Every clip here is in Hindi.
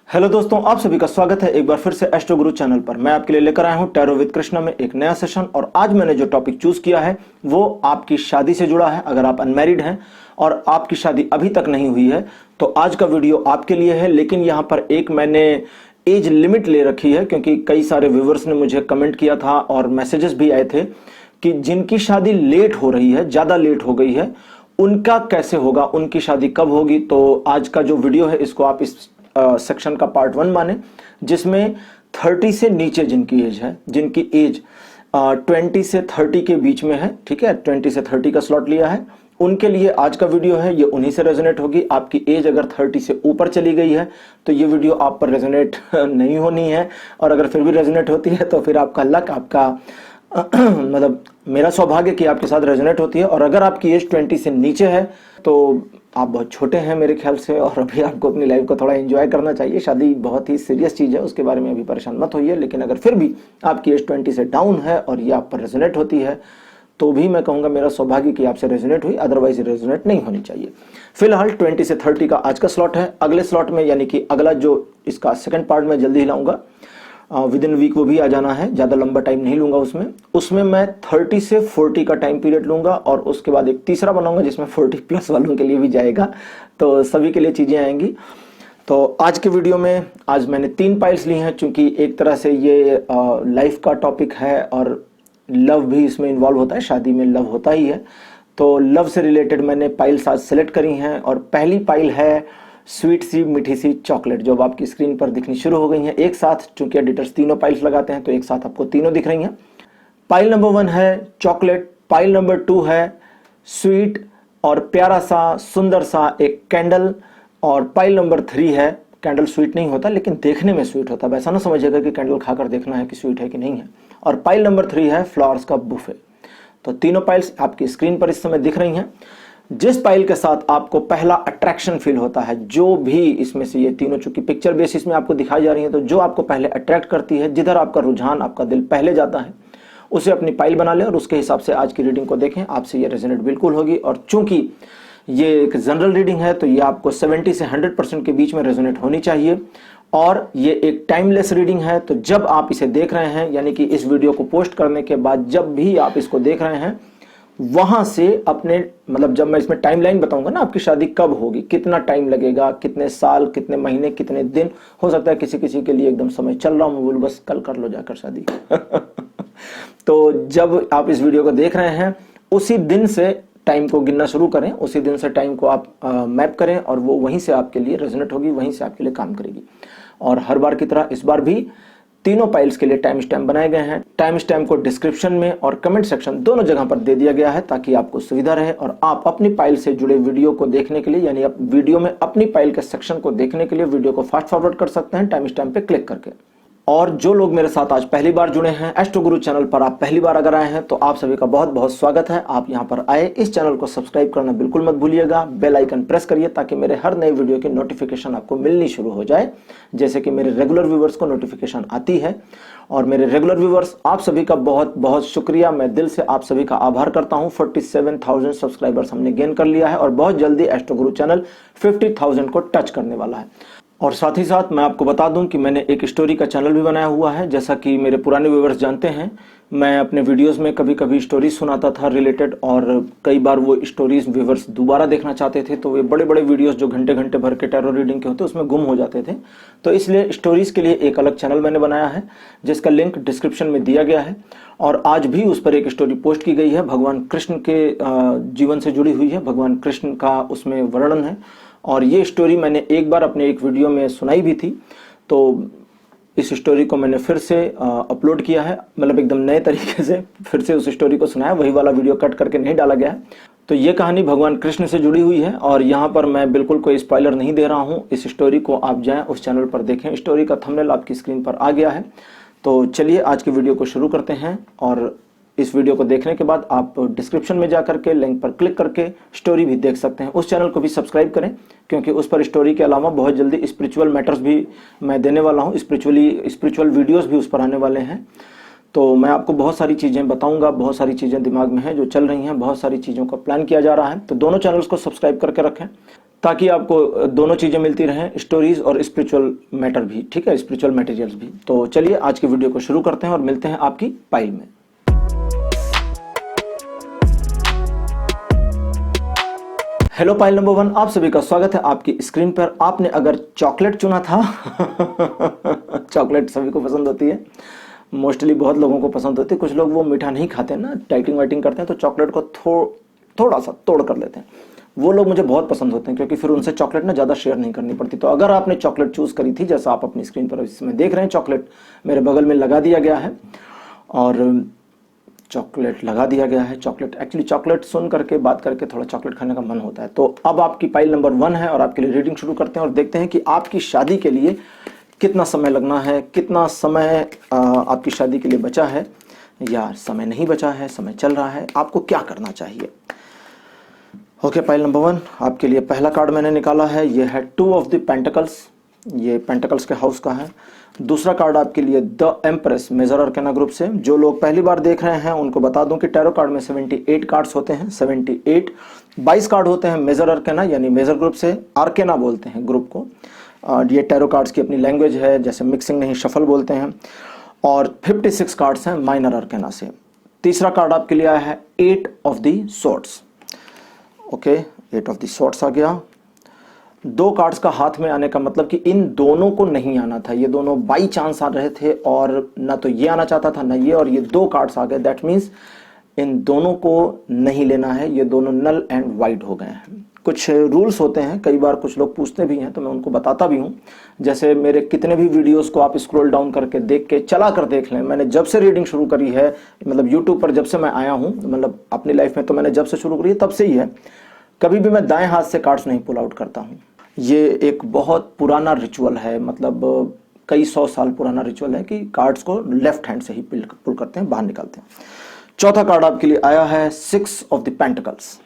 हेलो दोस्तों, आप सभी का स्वागत है एक बार फिर से एस्ट्रो गुरु चैनल पर। मैं आपके लिए लेकर आया हूं टैरो विद कृष्णा में एक नया सेशन। और आज मैंने जो टॉपिक चूज किया है वो आपकी शादी से जुड़ा है। अगर आप अनमैरिड हैं और आपकी शादी अभी तक नहीं हुई है तो आज का वीडियो आपके लिए है। लेकिन यहां पर एक मैंने एज लिमिट ले रखी है, क्योंकि कई सारे व्यूवर्स ने मुझे कमेंट किया था और मैसेजेस भी आए थे कि जिनकी शादी लेट हो रही है, ज्यादा लेट हो गई है, उनका कैसे होगा, उनकी शादी कब होगी। तो आज का जो वीडियो है इसको आप इस सेक्शन का पार्ट 1 माने, जिसमें 30 से नीचे जिनकी एज है, जिनकी एज 20 से 30 के बीच में है, ठीक है, 20 से 30 का स्लॉट लिया है, उनके लिए आज का वीडियो है। ये उन्हीं से रेजोनेट होगी। आपकी एज अगर 30 से ऊपर चली गई है तो ये वीडियो आप पर रेजोनेट नहीं होनी है। और अगर फिर भी रेजोनेट होती है तो फिर आपका लक, आपका मतलब मेरा सौभाग्य कि आपके साथ रेजोनेट होती है। और अगर आपकी एज 20 से नीचे है तो आप बहुत छोटे हैं मेरे ख्याल से, और अभी आपको अपनी लाइफ को थोड़ा एंजॉय करना चाहिए। शादी बहुत ही सीरियस चीज़ है, उसके बारे में अभी परेशान मत होइए। लेकिन अगर फिर भी आपकी एज 20 से डाउन है और ये आप पर रेजोनेट होती है तो भी मैं कहूँगा मेरा सौभाग्य कि आपसे रेजोनेट हुई, अदरवाइज रेजोनेट नहीं होनी चाहिए। फिलहाल 20 से 30 का आज का स्लॉट है। अगले स्लॉट में, यानी कि अगला जो इसका सेकंड पार्ट में जल्दी ही लाऊंगा, विद इन वीक वो भी आ जाना है, ज़्यादा लंबा टाइम नहीं लूंगा उसमें मैं 30 से 40 का टाइम पीरियड लूंगा। और उसके बाद एक तीसरा बनाऊंगा जिसमें 40 प्लस वालों के लिए भी जाएगा, तो सभी के लिए चीज़ें आएंगी। तो आज के वीडियो में आज मैंने 3 पाइल्स ली हैं, चूंकि एक तरह से ये लाइफ का टॉपिक है और लव भी इसमें इन्वॉल्व होता है, शादी में लव होता ही है। तो लव से रिलेटेड मैंने पाइल्स आज सेलेक्ट करी हैं। और पहली पाइल है स्वीट सी मीठी सी चॉकलेट, जो अब आपकी स्क्रीन पर दिखनी शुरू हो गई हैं एक साथ, चूंकि एडिटर्स तीनों पाइल्स लगाते हैं तो एक साथ आपको तीनों दिख रही हैं। पाइल नंबर 1 है चॉकलेट, पाइल नंबर 2 है स्वीट और प्यारा सा सुंदर सा एक कैंडल, और पाइल नंबर 3 है कैंडल स्वीट नहीं होता लेकिन देखने में स्वीट होता है, वैसा ना समझिएगा कि कैंडल खाकर देखना है कि स्वीट है कि नहीं है। और पाइल नंबर 3 है फ्लावर्स का बुफे। तो तीनों पाइल्स आपकी स्क्रीन पर इस समय दिख रही हैं। जिस पाइल के साथ आपको पहला अट्रैक्शन फील होता है, जो भी इसमें से ये तीनों चूंकि पिक्चर बेसिस में आपको दिखाई जा रही है, तो जो आपको पहले अट्रैक्ट करती है, जिधर आपका रुझान, आपका दिल पहले जाता है, उसे अपनी पाइल बना लें और उसके हिसाब से आज की रीडिंग को देखें। आपसे ये रेजोनेट बिल्कुल होगी। और चूंकि ये एक जनरल रीडिंग है तो ये आपको 70 से 100% के बीच में रेजोनेट होनी चाहिए। और ये एक टाइमलेस रीडिंग है, तो जब आप इसे देख रहे हैं, यानी कि इस वीडियो को पोस्ट करने के बाद जब भी आप इसको देख रहे हैं, वहां से अपने, मतलब जब मैं इसमें टाइमलाइन बताऊंगा ना, आपकी शादी कब होगी, कितना टाइम लगेगा, कितने साल, कितने महीने, कितने दिन, हो सकता है किसी किसी के लिए एकदम समय चल रहा हूं, बोल बस कल कर लो जाकर शादी तो जब आप इस वीडियो को देख रहे हैं उसी दिन से टाइम को गिनना शुरू करें, उसी दिन से टाइम को आप मैप करें और वो वहीं से आपके लिए रेजोनेट होगी, वहीं से आपके लिए काम करेगी। और हर बार की तरह इस बार भी तीनों पाइल्स के लिए टाइम स्टैम्प बनाए गए हैं। टाइम स्टैम्प को डिस्क्रिप्शन में और कमेंट सेक्शन दोनों जगह पर दे दिया गया है ताकि आपको सुविधा रहे और आप अपनी पाइल से जुड़े वीडियो को देखने के लिए, यानी आप वीडियो में अपनी पाइल के सेक्शन को देखने के लिए वीडियो को फास्ट फॉरवर्ड कर सकते हैं टाइम स्टैम्प पे क्लिक करके। और जो लोग मेरे साथ आज पहली बार जुड़े हैं, एस्ट्रो गुरु चैनल पर आप पहली बार अगर आए हैं तो आप सभी का बहुत बहुत स्वागत है। आप यहां पर आए, इस चैनल को सब्सक्राइब करना बिल्कुल मत भूलिएगा, बेल आइकन प्रेस करिए ताकि मेरे हर नए वीडियो की नोटिफिकेशन आपको मिलनी शुरू हो जाए, जैसे कि मेरे रेगुलर व्यूवर्स को नोटिफिकेशन आती है। और मेरे रेगुलर व्यूवर्स, आप सभी का बहुत बहुत शुक्रिया, मैं दिल से आप सभी का आभार करता हूं। 47,000 सब्सक्राइबर्स हमने गेन कर लिया है और बहुत जल्दी एस्ट्रो गुरु चैनल 50,000 को टच करने वाला है। और साथ ही साथ मैं आपको बता दूं कि मैंने एक स्टोरी का चैनल भी बनाया हुआ है। जैसा कि मेरे पुराने व्यूवर्स जानते हैं, मैं अपने वीडियोस में कभी कभी स्टोरीज सुनाता था रिलेटेड, और कई बार वो स्टोरीज व्यूवर्स दोबारा देखना चाहते थे तो वे बड़े बड़े वीडियोस जो घंटे घंटे भर के टैरो रीडिंग के होते उसमें गुम हो जाते थे। तो इसलिए स्टोरीज के लिए एक अलग चैनल मैंने बनाया है जिसका लिंक डिस्क्रिप्शन में दिया गया है। और आज भी उस पर एक स्टोरी पोस्ट की गई है, भगवान कृष्ण के जीवन से जुड़ी हुई है, भगवान कृष्ण का उसमें वर्णन है। और ये स्टोरी मैंने एक बार अपने एक वीडियो में सुनाई भी थी, तो इस स्टोरी को मैंने फिर से अपलोड किया है, मतलब एकदम नए तरीके से फिर से उस स्टोरी को सुनाया, वही वाला वीडियो कट करके नहीं डाला गया है। तो ये कहानी भगवान कृष्ण से जुड़ी हुई है और यहाँ पर मैं बिल्कुल कोई स्पॉइलर नहीं दे रहा हूँ। इस स्टोरी को आप जाएं उस चैनल पर देखें, स्टोरी का थंबनेल आपकी स्क्रीन पर आ गया है। तो चलिए आज की वीडियो को शुरू करते हैं। और इस वीडियो को देखने के बाद आप डिस्क्रिप्शन में जाकर के लिंक पर क्लिक करके स्टोरी भी देख सकते हैं। उस चैनल को भी सब्सक्राइब करें क्योंकि उस पर स्टोरी के अलावा बहुत जल्दी स्पिरिचुअल मैटर्स भी मैं देने वाला हूं, स्पिरिचुअल वीडियोस भी उस पर आने वाले हैं। तो मैं आपको बहुत सारी चीज़ें बताऊंगा, बहुत सारी चीज़ें दिमाग में हैं जो चल रही हैं, बहुत सारी चीज़ों का प्लान किया जा रहा है। तो दोनों चैनल्स को सब्सक्राइब करके रखें ताकि आपको दोनों चीज़ें मिलती रहें, स्टोरीज और स्पिरिचुअल मैटर भी, ठीक है, स्पिरिचुअल मटेरियल्स भी। तो चलिए आज की वीडियो को शुरू करते हैं और मिलते हैं आपकी पाइल में। हेलो पाइल नंबर 1, आप सभी का स्वागत है आपकी स्क्रीन पर। आपने अगर चॉकलेट चुना था चॉकलेट सभी को पसंद होती है, मोस्टली बहुत लोगों को पसंद होती है। कुछ लोग वो मीठा नहीं खाते ना, डाइटिंग वाइटिंग करते हैं, तो चॉकलेट को थोड़ा सा तोड़ कर लेते हैं। वो लोग मुझे बहुत पसंद होते हैं क्योंकि फिर उनसे चॉकलेट ना ज़्यादा शेयर नहीं करनी पड़ती। तो अगर आपने चॉकलेट चूज़ करी थी, जैसा आप अपनी स्क्रीन पर इसमें देख रहे हैं, चॉकलेट मेरे बगल में लगा दिया गया है और चॉकलेट लगा दिया गया है। चॉकलेट एक्चुअली चॉकलेट सुन करके, बात करके थोड़ा चॉकलेट खाने का मन होता है। तो अब आपकी पाइल नंबर 1 है और आपके लिए रीडिंग शुरू करते हैं और देखते हैं कि आपकी शादी के लिए कितना समय लगना है, कितना समय आपकी शादी के लिए बचा है या समय नहीं बचा है, समय चल रहा है, आपको क्या करना चाहिए। ओके, पाइल नंबर 1 आपके लिए पहला कार्ड मैंने निकाला है, ये है 2 ऑफ द पेंटिकल्स, ये पेंटिकल्स के हाउस का है। दूसरा कार्ड आपके लिए द एम्प्रेस, मेजर आर्केना ग्रुप से। जो लोग पहली बार देख रहे हैं उनको बता दूं कि टैरो कार्ड में 78 कार्ड्स होते हैं, 78 22 कार्ड होते हैं मेजर आर्केना यानी मेजर ग्रुप से, आर्केना बोलते हैं ग्रुप को। ये टैरो कार्ड्स की अपनी लैंग्वेज है, जैसे मिक्सिंग नहीं शफल बोलते हैं। और 56 कार्ड्स हैं माइनर आर्केना से। तीसरा कार्ड आपके लिए आया है 8 of the swords. Okay, 8 of the swords आ गया। 2 कार्ड्स का हाथ में आने का मतलब कि इन दोनों को नहीं आना था, ये दोनों बाई चांस आ रहे थे और ना तो ये आना चाहता था ना ये, और ये 2 कार्ड्स आ गए। दैट मीन्स इन दोनों को नहीं लेना है, ये दोनों नल एंड वाइड हो गए हैं। कुछ रूल्स होते हैं, कई बार कुछ लोग पूछते भी हैं तो मैं उनको बताता भी हूं। जैसे मेरे कितने भी वीडियोस को आप स्क्रॉल डाउन करके देख के चला कर देख लें। मैंने जब से रीडिंग शुरू करी है, मतलब यूट्यूब पर जब से मैं आया हूं, मतलब अपनी लाइफ में तो मैंने जब से शुरू करी है तब से ही है, कभी भी मैं दाएं हाथ से कार्ड्स नहीं पुल आउट करता हूं। ये एक बहुत पुराना रिचुअल है, मतलब कई 100 साल पुराना रिचुअल है कि कार्ड्स को लेफ्ट हैंड से ही पुल करते हैं, बाहर निकालते हैं। चौथा कार्ड आपके लिए आया है 6 ऑफ द पेंटिकल्स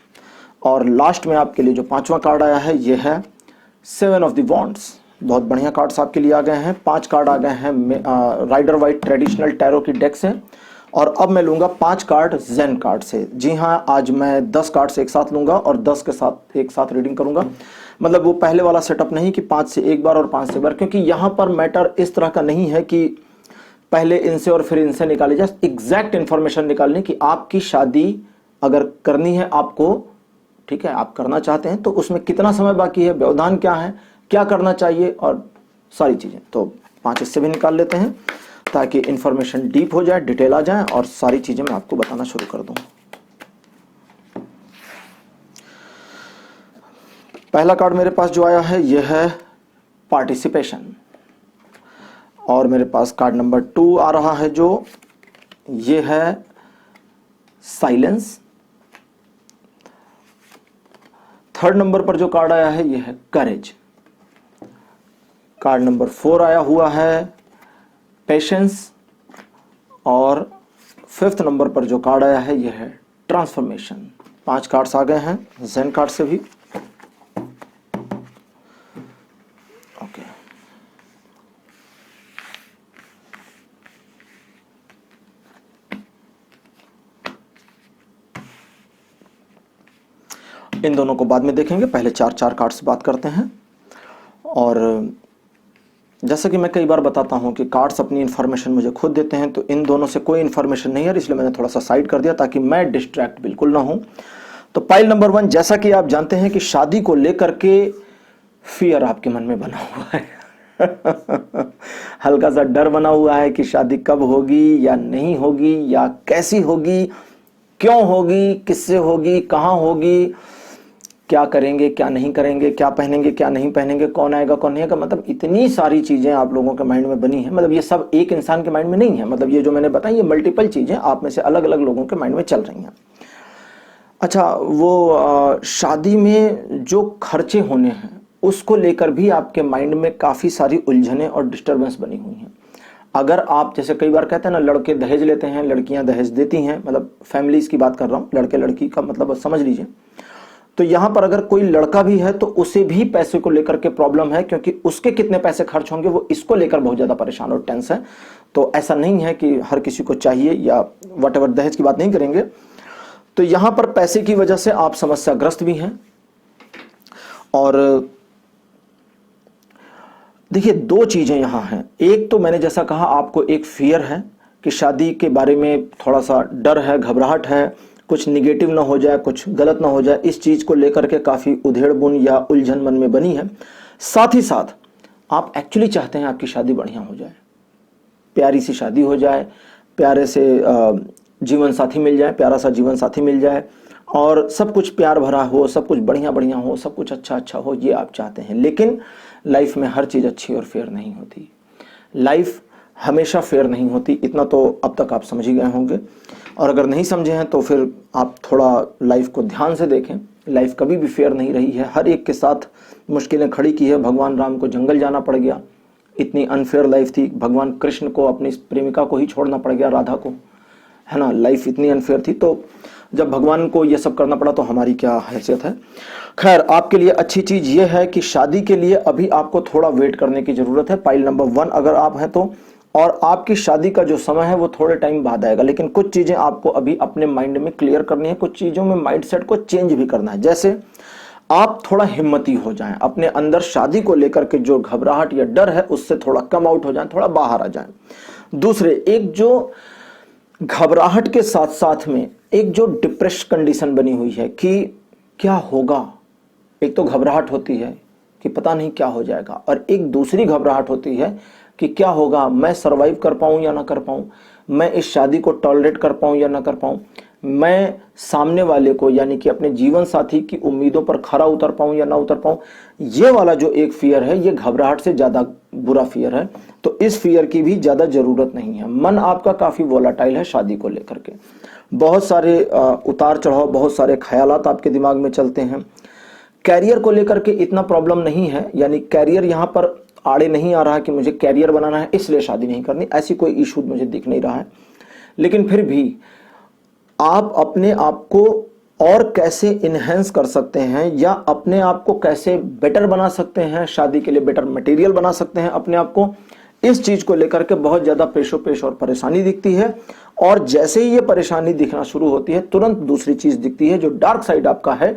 और लास्ट में आपके लिए जो 5वां कार्ड आया है ये है 7 ऑफ द वॉन्ड्स। बहुत बढ़िया कार्ड्स आपके लिए आ गए हैं। 5 कार्ड आ गए हैं राइडर वाइट ट्रेडिशनल टैरो की डेक से और अब मैं लूंगा 5 कार्ड जेन कार्ड से। जी हाँ, आज मैं 10 कार्ड्स एक साथ लूंगा और 10 के साथ एक साथ रीडिंग करूंगा। मतलब वो पहले वाला सेटअप नहीं कि 5 से एक बार और 5 से एक बार, क्योंकि यहां पर मैटर इस तरह का नहीं है कि पहले इनसे और फिर इनसे निकाले जाए। एग्जैक्ट इंफॉर्मेशन निकालने की आपकी शादी अगर करनी है आपको, ठीक है, आप करना चाहते हैं तो उसमें कितना समय बाकी है, व्यवधान क्या है, क्या करना चाहिए और सारी चीजें। तो 5 इससे भी निकाल लेते हैं ताकि इंफॉर्मेशन डीप हो जाए, डिटेल आ जाए और सारी चीजें मैं आपको बताना शुरू कर दूं। पहला कार्ड मेरे पास जो आया है यह है पार्टिसिपेशन और मेरे पास कार्ड नंबर 2 आ रहा है जो ये है साइलेंस। थर्ड नंबर पर जो कार्ड आया है यह है करेज। कार्ड नंबर 4 आया हुआ है पेशेंस और 5th नंबर पर जो कार्ड आया है यह है ट्रांसफॉर्मेशन। 5 कार्ड्स आ गए हैं जेन कार्ड से भी। ओके, इन दोनों को बाद में देखेंगे, पहले 4 कार्ड से बात करते हैं। और जैसा कि मैं कई बार बताता हूं कि कार्ड्स अपनी इन्फॉर्मेशन मुझे खुद देते हैं, तो इन दोनों से कोई इन्फॉर्मेशन नहीं है, इसलिए मैंने थोड़ा सा साइड कर दिया ताकि मैं डिस्ट्रैक्ट बिल्कुल ना हूं। तो पाइल नंबर 1, जैसा कि आप जानते हैं कि शादी को लेकर के फियर आपके मन में बना हुआ है हल्का सा डर बना हुआ है कि शादी कब होगी या नहीं होगी या कैसी होगी, क्यों होगी, किससे होगी, कहां होगी, क्या करेंगे क्या नहीं करेंगे, क्या पहनेंगे क्या नहीं पहनेंगे, कौन आएगा कौन नहीं आएगा। मतलब इतनी सारी चीजें आप लोगों के माइंड में बनी है। मतलब ये सब एक इंसान के माइंड में नहीं है, मतलब ये जो मैंने बताई ये मल्टीपल चीजें आप में से अलग अलग लोगों के माइंड में चल रही हैं। अच्छा, वो शादी में जो खर्चे होने हैं उसको लेकर भी आपके माइंड में काफी सारी उलझनें और डिस्टर्बेंस बनी हुई हैं। अगर आप जैसे कई बार कहते हैं ना, लड़के दहेज लेते हैं, लड़कियां दहेज देती हैं, मतलब फैमिलीज की बात कर रहा हूं, लड़के लड़की का मतलब समझ लीजिए। तो यहां पर अगर कोई लड़का भी है तो उसे भी पैसे को लेकर के प्रॉब्लम है, क्योंकि उसके कितने पैसे खर्च होंगे वो इसको लेकर बहुत ज्यादा परेशान और टेंस है। तो ऐसा नहीं है कि हर किसी को चाहिए या व्हाटएवर, दहेज की बात नहीं करेंगे। तो यहां पर पैसे की वजह से आप समस्याग्रस्त भी हैं और देखिए, दो चीजें यहां हैं। एक तो मैंने जैसा कहा, आपको एक फियर है कि शादी के बारे में थोड़ा सा डर है, घबराहट है, कुछ निगेटिव ना हो जाए, कुछ गलत ना हो जाए, इस चीज को लेकर के काफी उधेड़बुन या उलझन मन में बनी है। साथ ही साथ आप एक्चुअली चाहते हैं आपकी शादी बढ़िया हो जाए, प्यारी सी शादी हो जाए, प्यारे से जीवन साथी मिल जाए, प्यारा सा जीवन साथी मिल जाए, और सब कुछ प्यार भरा हो, सब कुछ बढ़िया बढ़िया हो, सब कुछ अच्छा अच्छा हो, ये आप चाहते हैं। लेकिन लाइफ में हर चीज अच्छी और फेयर नहीं होती, लाइफ हमेशा फेयर नहीं होती, इतना तो अब तक आप समझ ही गए होंगे। और अगर नहीं समझे हैं तो फिर आप थोड़ा लाइफ को ध्यान से देखें। लाइफ कभी भी फेयर नहीं रही है, हर एक के साथ मुश्किलें खड़ी की है। भगवान राम को जंगल जाना पड़ गया, इतनी अनफेयर लाइफ थी। भगवान कृष्ण को अपनी प्रेमिका को ही छोड़ना पड़ गया, राधा को, है ना। लाइफ इतनी अनफेयर थी, तो जब भगवान को ये सब करना पड़ा तो हमारी क्या हैसियत है। खैर, आपके लिए अच्छी चीज ये है कि शादी के लिए अभी आपको थोड़ा वेट करने की जरूरत है, पाइल नंबर 1 अगर आप हैं तो। और आपकी शादी का जो समय है वो थोड़े टाइम बाद आएगा, लेकिन कुछ चीजें आपको अभी अपने माइंड में क्लियर करनी है, कुछ चीजों में माइंडसेट को चेंज भी करना है। जैसे आप थोड़ा हिम्मती हो जाएं, अपने अंदर शादी को लेकर के जो घबराहट या डर है उससे थोड़ा कम आउट हो जाएं, थोड़ा बाहर आ जाएं। दूसरे, एक जो घबराहट के साथ साथ में एक जो डिप्रेस कंडीशन बनी हुई है कि क्या होगा, एक तो घबराहट होती है कि पता नहीं क्या हो जाएगा, और एक दूसरी घबराहट होती है कि क्या होगा, मैं सरवाइव कर पाऊं या ना कर पाऊं, मैं इस शादी को टॉलरेट कर पाऊं या ना कर पाऊं, मैं सामने वाले को यानी कि अपने जीवन साथी की उम्मीदों पर खरा उतर पाऊं या ना उतर पाऊं। ये वाला जो एक फियर है, ये घबराहट से ज्यादा बुरा फियर है, तो इस फियर की भी ज्यादा जरूरत नहीं है। मन आपका काफी वोलाटाइल है शादी को लेकर के, बहुत सारे उतार चढ़ाव, बहुत सारे ख्यालात आपके दिमाग में चलते हैं। कैरियर को लेकर के इतना प्रॉब्लम नहीं है, यानी कैरियर यहां पर आड़े नहीं आ रहा कि मुझे कैरियर बनाना है इसलिए शादी नहीं करनी, ऐसी कोई इशू मुझे दिख नहीं रहा है। लेकिन फिर भी आप अपने आप को और कैसे इनहेंस कर सकते हैं या अपने आप को कैसे बेटर बना सकते हैं, शादी के लिए बेटर मटेरियल बना सकते हैं अपने आप को, इस चीज को लेकर के बहुत ज्यादा पेशोपेश और परेशानी दिखती है। और जैसे ही ये परेशानी दिखना शुरू होती है, तुरंत दूसरी चीज दिखती है जो डार्क साइड आपका है,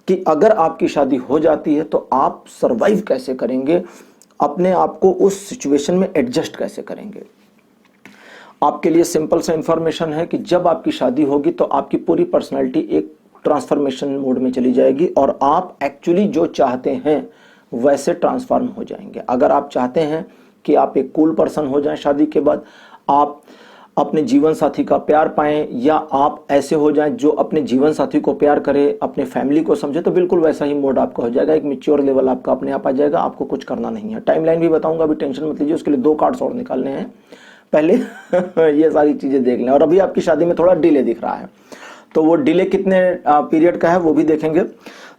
कि अगर आपकी शादी हो जाती है तो आप सरवाइव कैसे करेंगे, अपने आप को उस सिचुएशन में एडजस्ट कैसे करेंगे। आपके लिए सिंपल सा इंफॉर्मेशन है कि जब आपकी शादी होगी तो आपकी पूरी पर्सनालिटी एक ट्रांसफॉर्मेशन मोड में चली जाएगी और आप एक्चुअली जो चाहते हैं वैसे ट्रांसफॉर्म हो जाएंगे। अगर आप चाहते हैं कि आप एक कूल पर्सन हो जाएं शादी के बाद, आप अपने जीवन साथी का प्यार पाएं, या आप ऐसे हो जाएं जो अपने जीवन साथी को प्यार करे, अपने फैमिली को समझे, तो बिल्कुल वैसा ही मोड आपका हो जाएगा। एक मैच्योर लेवल आपका अपने आप आ जाएगा, आपको कुछ करना नहीं है। टाइमलाइन भी बताऊंगा, अभी टेंशन मत लीजिए, उसके लिए 2 कार्ड्स और निकालने हैं, पहले ये सारी चीजें देख लें। और अभी आपकी शादी में थोड़ा डिले दिख रहा है, तो वो डिले कितने पीरियड का है वो भी देखेंगे।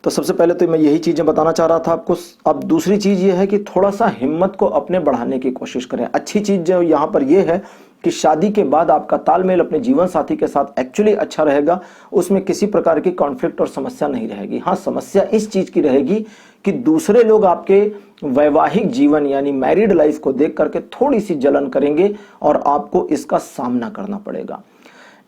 तो सबसे पहले तो मैं यही चीजें बताना चाह रहा था आपको। अब दूसरी चीज ये है कि थोड़ा सा हिम्मत को अपने बढ़ाने की कोशिश करें। अच्छी चीज जो यहाँ पर ये है कि शादी के बाद आपका तालमेल अपने जीवन साथी के साथ एक्चुअली अच्छा रहेगा, उसमें किसी प्रकार की कॉन्फ्लिक्ट और समस्या नहीं रहेगी। हाँ, समस्या इस चीज की रहेगी कि दूसरे लोग आपके वैवाहिक जीवन यानी मैरिड लाइफ को देख करके थोड़ी सी जलन करेंगे और आपको इसका सामना करना पड़ेगा।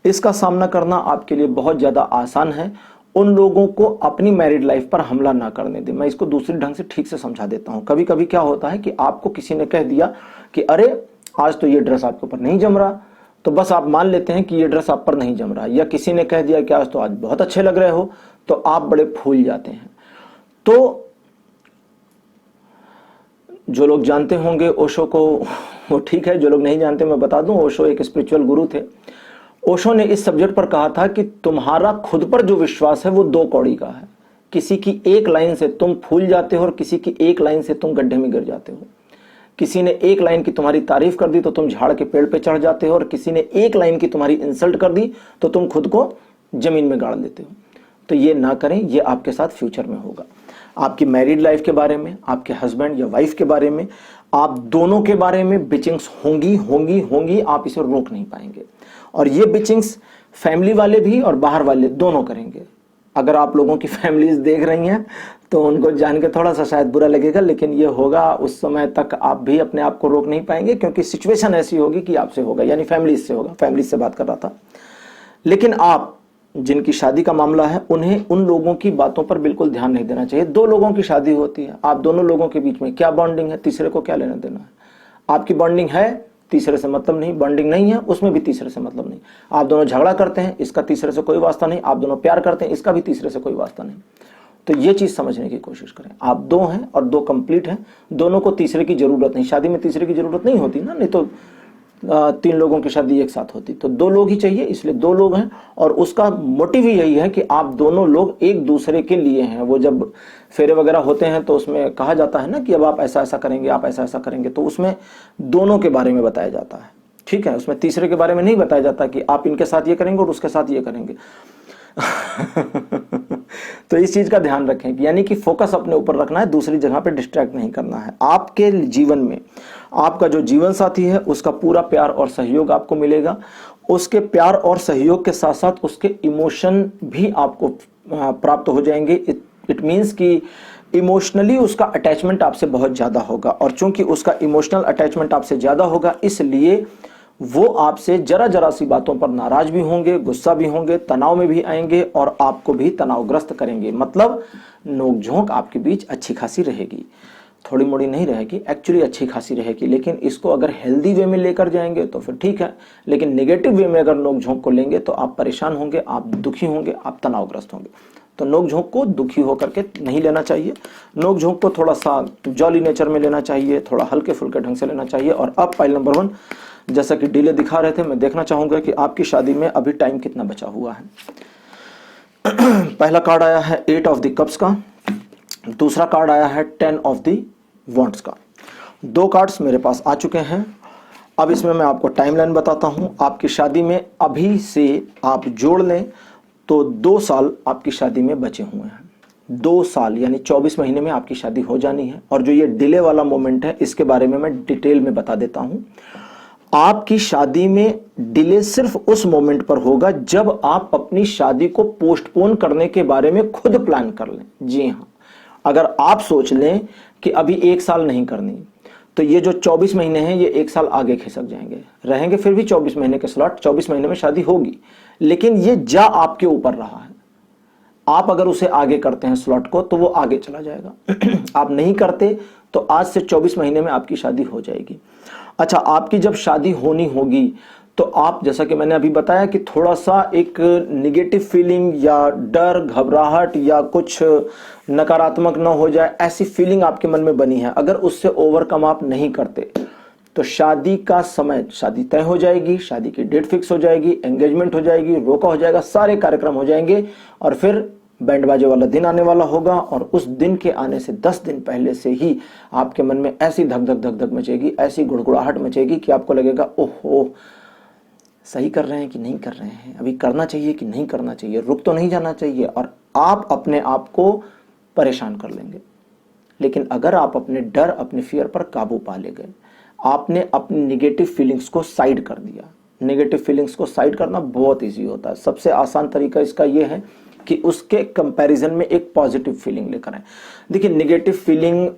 इसका सामना करना आपके लिए बहुत ज्यादा आसान है। उन लोगों को अपनी मैरिड लाइफ पर हमला ना करने दें। मैं इसको दूसरे ढंग से ठीक से समझा देता हूं। कभी कभी क्या होता है कि आपको किसी ने कह दिया कि अरे आज तो ये ड्रेस आपके ऊपर नहीं जम रहा, तो बस आप मान लेते हैं कि ये ड्रेस आप पर नहीं जम रहा। या किसी ने कह दिया कि आज तो आज बहुत अच्छे लग रहे हो, तो आप बड़े फूल जाते हैं। तो जो लोग जानते होंगे ओशो को वो ठीक है, जो लोग नहीं जानते मैं बता दूं, ओशो एक स्पिरिचुअल गुरु थे। ओशो ने इस सब्जेक्ट पर कहा था कि तुम्हारा खुद पर जो विश्वास है वो 2 कौड़ी का है। किसी की एक लाइन से तुम फूल जाते हो और किसी की एक लाइन से तुम गड्ढे में गिर जाते हो। किसी ने एक लाइन की तुम्हारी तारीफ कर दी तो तुम झाड़ के पेड़ पे चढ़ जाते हो, और किसी ने एक लाइन की तुम्हारी इंसल्ट कर दी तो तुम खुद को जमीन में गाड़ लेते हो। तो ये ना करें, ये आपके साथ फ्यूचर में होगा। आपकी मैरिड लाइफ के बारे में, आपके हस्बैंड या वाइफ के बारे में, आप दोनों के बारे में बिचिंग्स होंगी होंगी होंगी, आप इसे रोक नहीं पाएंगे। और ये बिचिंग्स फैमिली वाले भी और बाहर वाले दोनों करेंगे। अगर आप लोगों की फैमिलीज देख रही हैं तो उनको जान के थोड़ा सा शायद बुरा लगेगा, लेकिन ये होगा। उस समय तक आप भी अपने आप को रोक नहीं पाएंगे, क्योंकि सिचुएशन ऐसी होगी कि आपसे होगा, यानी फैमिली से होगा। फैमिली से बात कर रहा था। लेकिन आप जिनकी शादी का मामला है, उन्हें उन लोगों की बातों पर बिल्कुल ध्यान नहीं देना चाहिए। दो लोगों की शादी होती है, आप दोनों लोगों के बीच में क्या बॉन्डिंग है, तीसरे को क्या लेना देना है। आपकी बॉन्डिंग है, तीसरे से मतलब नहीं, बॉन्डिंग नहीं है, उसमें भी तीसरे से मतलब नहीं। आप दोनों झगड़ा करते हैं, इसका तीसरे से कोई वास्ता नहीं। आप दोनों प्यार करते हैं, इसका भी तीसरे से कोई वास्ता नहीं। तो ये चीज समझने की कोशिश करें। आप दो हैं और दो कंप्लीट हैं, दोनों को तीसरे की जरूरत नहीं। शादी में तीसरे की जरूरत नहीं होती ना, नहीं तो 3 लोगों की शादी एक साथ होती। तो 2 लोग ही चाहिए, इसलिए 2 लोग हैं। और उसका मोटिव ही यही है कि आप दोनों लोग एक दूसरे के लिए हैं। वो जब फेरे वगैरह होते हैं तो उसमें कहा जाता है ना कि अब आप ऐसा ऐसा करेंगे, आप ऐसा ऐसा करेंगे, तो उसमें दोनों के बारे में बताया जाता है। ठीक है, उसमें तीसरे के बारे में नहीं बताया जाता कि आप इनके साथ ये करेंगे और उसके साथ ये करेंगे। तो इस चीज का ध्यान रखें कि यानी कि फोकस अपने ऊपर रखना है, दूसरी जगह पे डिस्ट्रैक्ट नहीं करना है। आपके जीवन में आपका जो जीवन साथी है उसका पूरा प्यार और सहयोग आपको मिलेगा। उसके प्यार और सहयोग के साथ साथ उसके इमोशन भी आपको प्राप्त हो जाएंगे। इट मीन्स कि इमोशनली उसका अटैचमेंट आपसे बहुत ज्यादा होगा। और चूंकि उसका इमोशनल अटैचमेंट आपसे ज्यादा होगा, इसलिए वो आपसे जरा जरा सी बातों पर नाराज भी होंगे, गुस्सा भी होंगे, तनाव में भी आएंगे और आपको भी तनावग्रस्त करेंगे। मतलब नोकझोंक आपके बीच अच्छी खासी रहेगी, थोड़ी मोड़ी नहीं रहेगी, एक्चुअली अच्छी खासी रहेगी। लेकिन इसको अगर हेल्दी वे में लेकर जाएंगे तो फिर ठीक है, लेकिन नेगेटिव वे में अगर नोकझोंक को लेंगे तो आप परेशान होंगे, आप दुखी होंगे, आप तनावग्रस्त होंगे। तो नोकझोंक को दुखी होकर के नहीं लेना चाहिए। नोकझोंक को थोड़ा सा जॉली नेचर में लेना चाहिए, थोड़ा हल्के फुल्के ढंग से लेना चाहिए। और अब फाइल नंबर 1, जैसा कि डिले दिखा रहे थे, मैं देखना चाहूंगा कि आपकी शादी में अभी टाइम कितना बचा हुआ है। पहला कार्ड आया है 8 ऑफ द कप्स का, दूसरा कार्ड आया है 10 ऑफ द वॉन्ड्स का। 2 कार्ड्स मेरे पास आ चुके हैं। अब इसमें मैं आपको टाइमलाइन बताता हूं। आपकी शादी में अभी से आप जोड़ लें तो 2 साल आपकी शादी में बचे हुए हैं। 2 साल यानी 24 महीने में आपकी शादी हो जानी है। और जो ये डिले वाला मोमेंट है, इसके बारे में मैं डिटेल में बता देता हूं। आपकी शादी में डिले सिर्फ उस मोमेंट पर होगा जब आप अपनी शादी को पोस्टपोन करने के बारे में खुद प्लान कर लें। जी हां, अगर आप सोच लें कि अभी 1 साल नहीं करनी, तो ये जो 24 महीने हैं ये 1 साल आगे खिसक जाएंगे। रहेंगे फिर भी 24 महीने के स्लॉट, 24 महीने में शादी होगी, लेकिन ये जा आपके ऊपर रहा है। आप अगर उसे आगे करते हैं स्लॉट को तो वो आगे चला जाएगा। आप नहीं करते तो आज से 24 महीने में आपकी शादी हो जाएगी। अच्छा, आपकी जब शादी होनी होगी तो आप, जैसा कि मैंने अभी बताया कि थोड़ा सा एक निगेटिव फीलिंग या डर, घबराहट या कुछ नकारात्मक ना हो जाए, ऐसी फीलिंग आपके मन में बनी है। अगर उससे ओवरकम आप नहीं करते तो शादी का समय, शादी तय हो जाएगी, शादी की डेट फिक्स हो जाएगी, एंगेजमेंट हो जाएगी, रोका हो जाएगा, सारे कार्यक्रम हो जाएंगे और फिर बैंड बाजे वाला दिन आने वाला होगा। और उस दिन के आने से 10 दिन पहले से ही आपके मन में ऐसी धक धक धक धक मचेगी, ऐसी गुड़गुड़ाहट मचेगी कि आपको लगेगा ओहो, सही कर रहे हैं कि नहीं कर रहे हैं, अभी करना चाहिए कि नहीं करना चाहिए, रुक तो नहीं जाना चाहिए। और आप अपने आप को परेशान कर लेंगे। लेकिन अगर आप अपने डर, अपने फियर पर काबू पा ले गए, आपने अपनी निगेटिव फीलिंग्स को साइड कर दिया। नेगेटिव फीलिंग्स को साइड करना बहुत इजी होता है। सबसे आसान तरीका इसका यह है कि उसके कंपैरिजन में एक पॉजिटिव फीलिंग लेकर आए। देखिए, नेगेटिव फीलिंग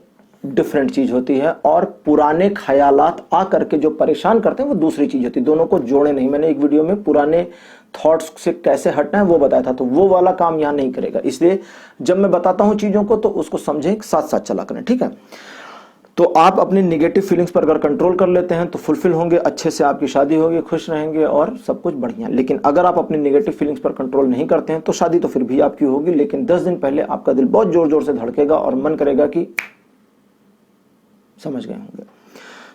डिफरेंट चीज होती है और पुराने ख्यालात आ करके जो परेशान करते हैं वो दूसरी चीज होती है। दोनों को जोड़े नहीं। मैंने एक वीडियो में पुराने थॉट्स से कैसे हटना है वो बताया था, तो वो वाला काम यहां नहीं करेगा। इसलिए जब मैं बताता हूं चीजों को तो उसको समझें, साथ साथ चला करें, ठीक है। तो आप अपनी निगेटिव फीलिंग्स पर अगर कंट्रोल कर लेते हैं तो फुलफिल होंगे, अच्छे से आपकी शादी होगी, खुश रहेंगे और सब कुछ बढ़िया। लेकिन अगर आप अपनी निगेटिव फीलिंग्स पर कंट्रोल नहीं करते हैं तो शादी तो फिर भी आपकी होगी, लेकिन 10 दिन पहले आपका दिल बहुत जोर जोर से धड़केगा और मन करेगा कि, समझ गए होंगे।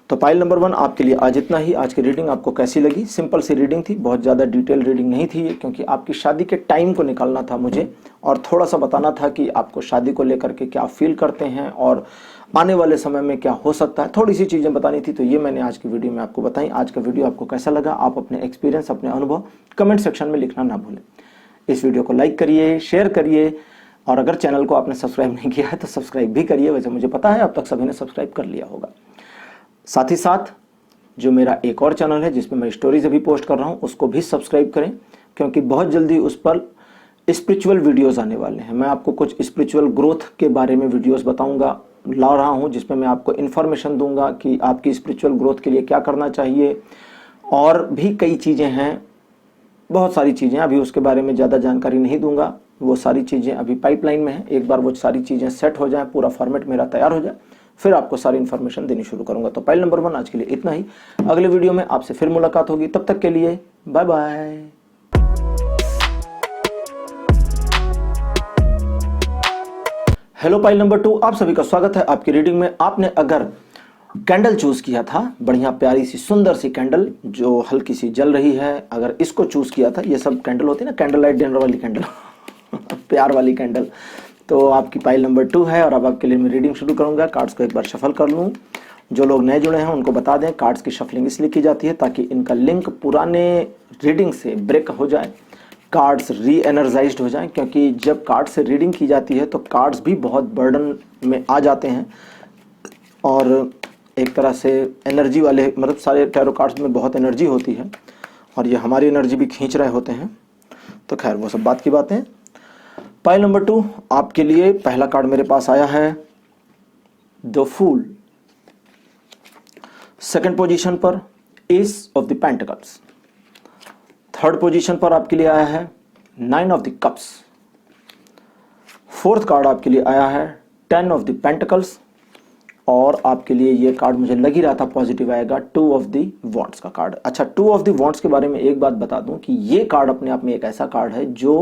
तो फाइल नंबर 1 आपके लिए आज इतना ही। आज की रीडिंग आपको कैसी लगी? सिंपल सी रीडिंग थी, बहुत ज्यादा डिटेल रीडिंग नहीं थी ये, क्योंकि आपकी शादी के टाइम को निकालना था मुझे और थोड़ा सा बताना था कि आपको शादी को लेकर के क्या फील करते हैं और आने वाले समय में क्या हो सकता है। थोड़ी सी चीजें बतानी थी, तो ये मैंने आज की वीडियो में आपको बताई। आज का वीडियो आपको कैसा लगा? आप अपने एक्सपीरियंस, अपने अनुभव कमेंट सेक्शन में लिखना ना भूलें। इस वीडियो को लाइक करिए, शेयर करिए और अगर चैनल को आपने सब्सक्राइब नहीं किया है तो सब्सक्राइब भी करिए। वैसे मुझे पता है अब तक सभी ने सब्सक्राइब कर लिया होगा। साथ ही साथ जो मेरा एक और चैनल है जिसमें मैं स्टोरीज अभी पोस्ट कर रहा हूं, उसको भी सब्सक्राइब करें, क्योंकि बहुत जल्दी उस पर स्पिरिचुअल वीडियोस आने वाले हैं। मैं आपको कुछ स्पिरिचुअल ग्रोथ के बारे में वीडियोस बताऊंगा, ला रहा हूं, जिसमें मैं आपको इन्फॉर्मेशन दूंगा कि आपकी स्पिरिचुअल ग्रोथ के लिए क्या करना चाहिए। और भी कई चीजें हैं बहुत सारी चीज़ें, अभी उसके बारे में ज़्यादा जानकारी नहीं दूंगा, वो सारी चीज़ें अभी पाइपलाइन में है। एक बार वो सारी चीज़ें सेट हो जाए, पूरा फॉर्मेट मेरा तैयार हो जाए, फिर आपको सारी इन्फॉर्मेशन देनी शुरू करूंगा। तो फाइल नंबर 1 आज के लिए इतना ही। अगले वीडियो में आपसे फिर मुलाकात होगी, तब तक के लिए bye bye. Hello pile number 2, आप सभी का स्वागत है आपकी रीडिंग में। आपने अगर कैंडल चूज किया था, बढ़िया प्यारी सी सुंदर सी कैंडल जो हल्की सी जल रही है, अगर इसको चूज किया था, ये सब कैंडल होती है ना, कैंडल लाइट डिनर वाली कैंडल प्यार वाली कैंडल, तो आपकी पाइल नंबर 2 है। और अब आपके लिए मैं रीडिंग शुरू करूंगा। कार्ड्स को एक बार शफल कर लूं। जो लोग नए जुड़े हैं उनको बता दें, कार्ड्स की शफलिंग इसलिए की जाती है ताकि इनका लिंक पुराने रीडिंग से ब्रेक हो जाए, कार्ड्स री एनर्जाइज्ड हो जाएं, क्योंकि जब कार्ड से रीडिंग की जाती है तो कार्ड्स भी बहुत बर्डन में आ जाते हैं और एक तरह से एनर्जी वाले, मतलब सारे टैरो कार्ड्स में बहुत एनर्जी होती है और ये हमारी एनर्जी भी खींच रहे होते हैं। तो खैर वो सब बात की बातें। पाइल नंबर 2 आपके लिए पहला कार्ड मेरे पास आया है द फूल। सेकंड पोजीशन पर S of the pentacles. Third position पर आपके लिए आया है 9 of the cups. Fourth card आपके लिए आया है 10 ऑफ द पेंटिकल्स। और आपके लिए ये कार्ड मुझे लग ही रहा था पॉजिटिव आएगा, 2 ऑफ द वॉन्ड्स का कार्ड। अच्छा, 2 ऑफ द वॉन्ड्स के बारे में एक बात बता दूं कि ये कार्ड अपने आप में एक ऐसा कार्ड है जो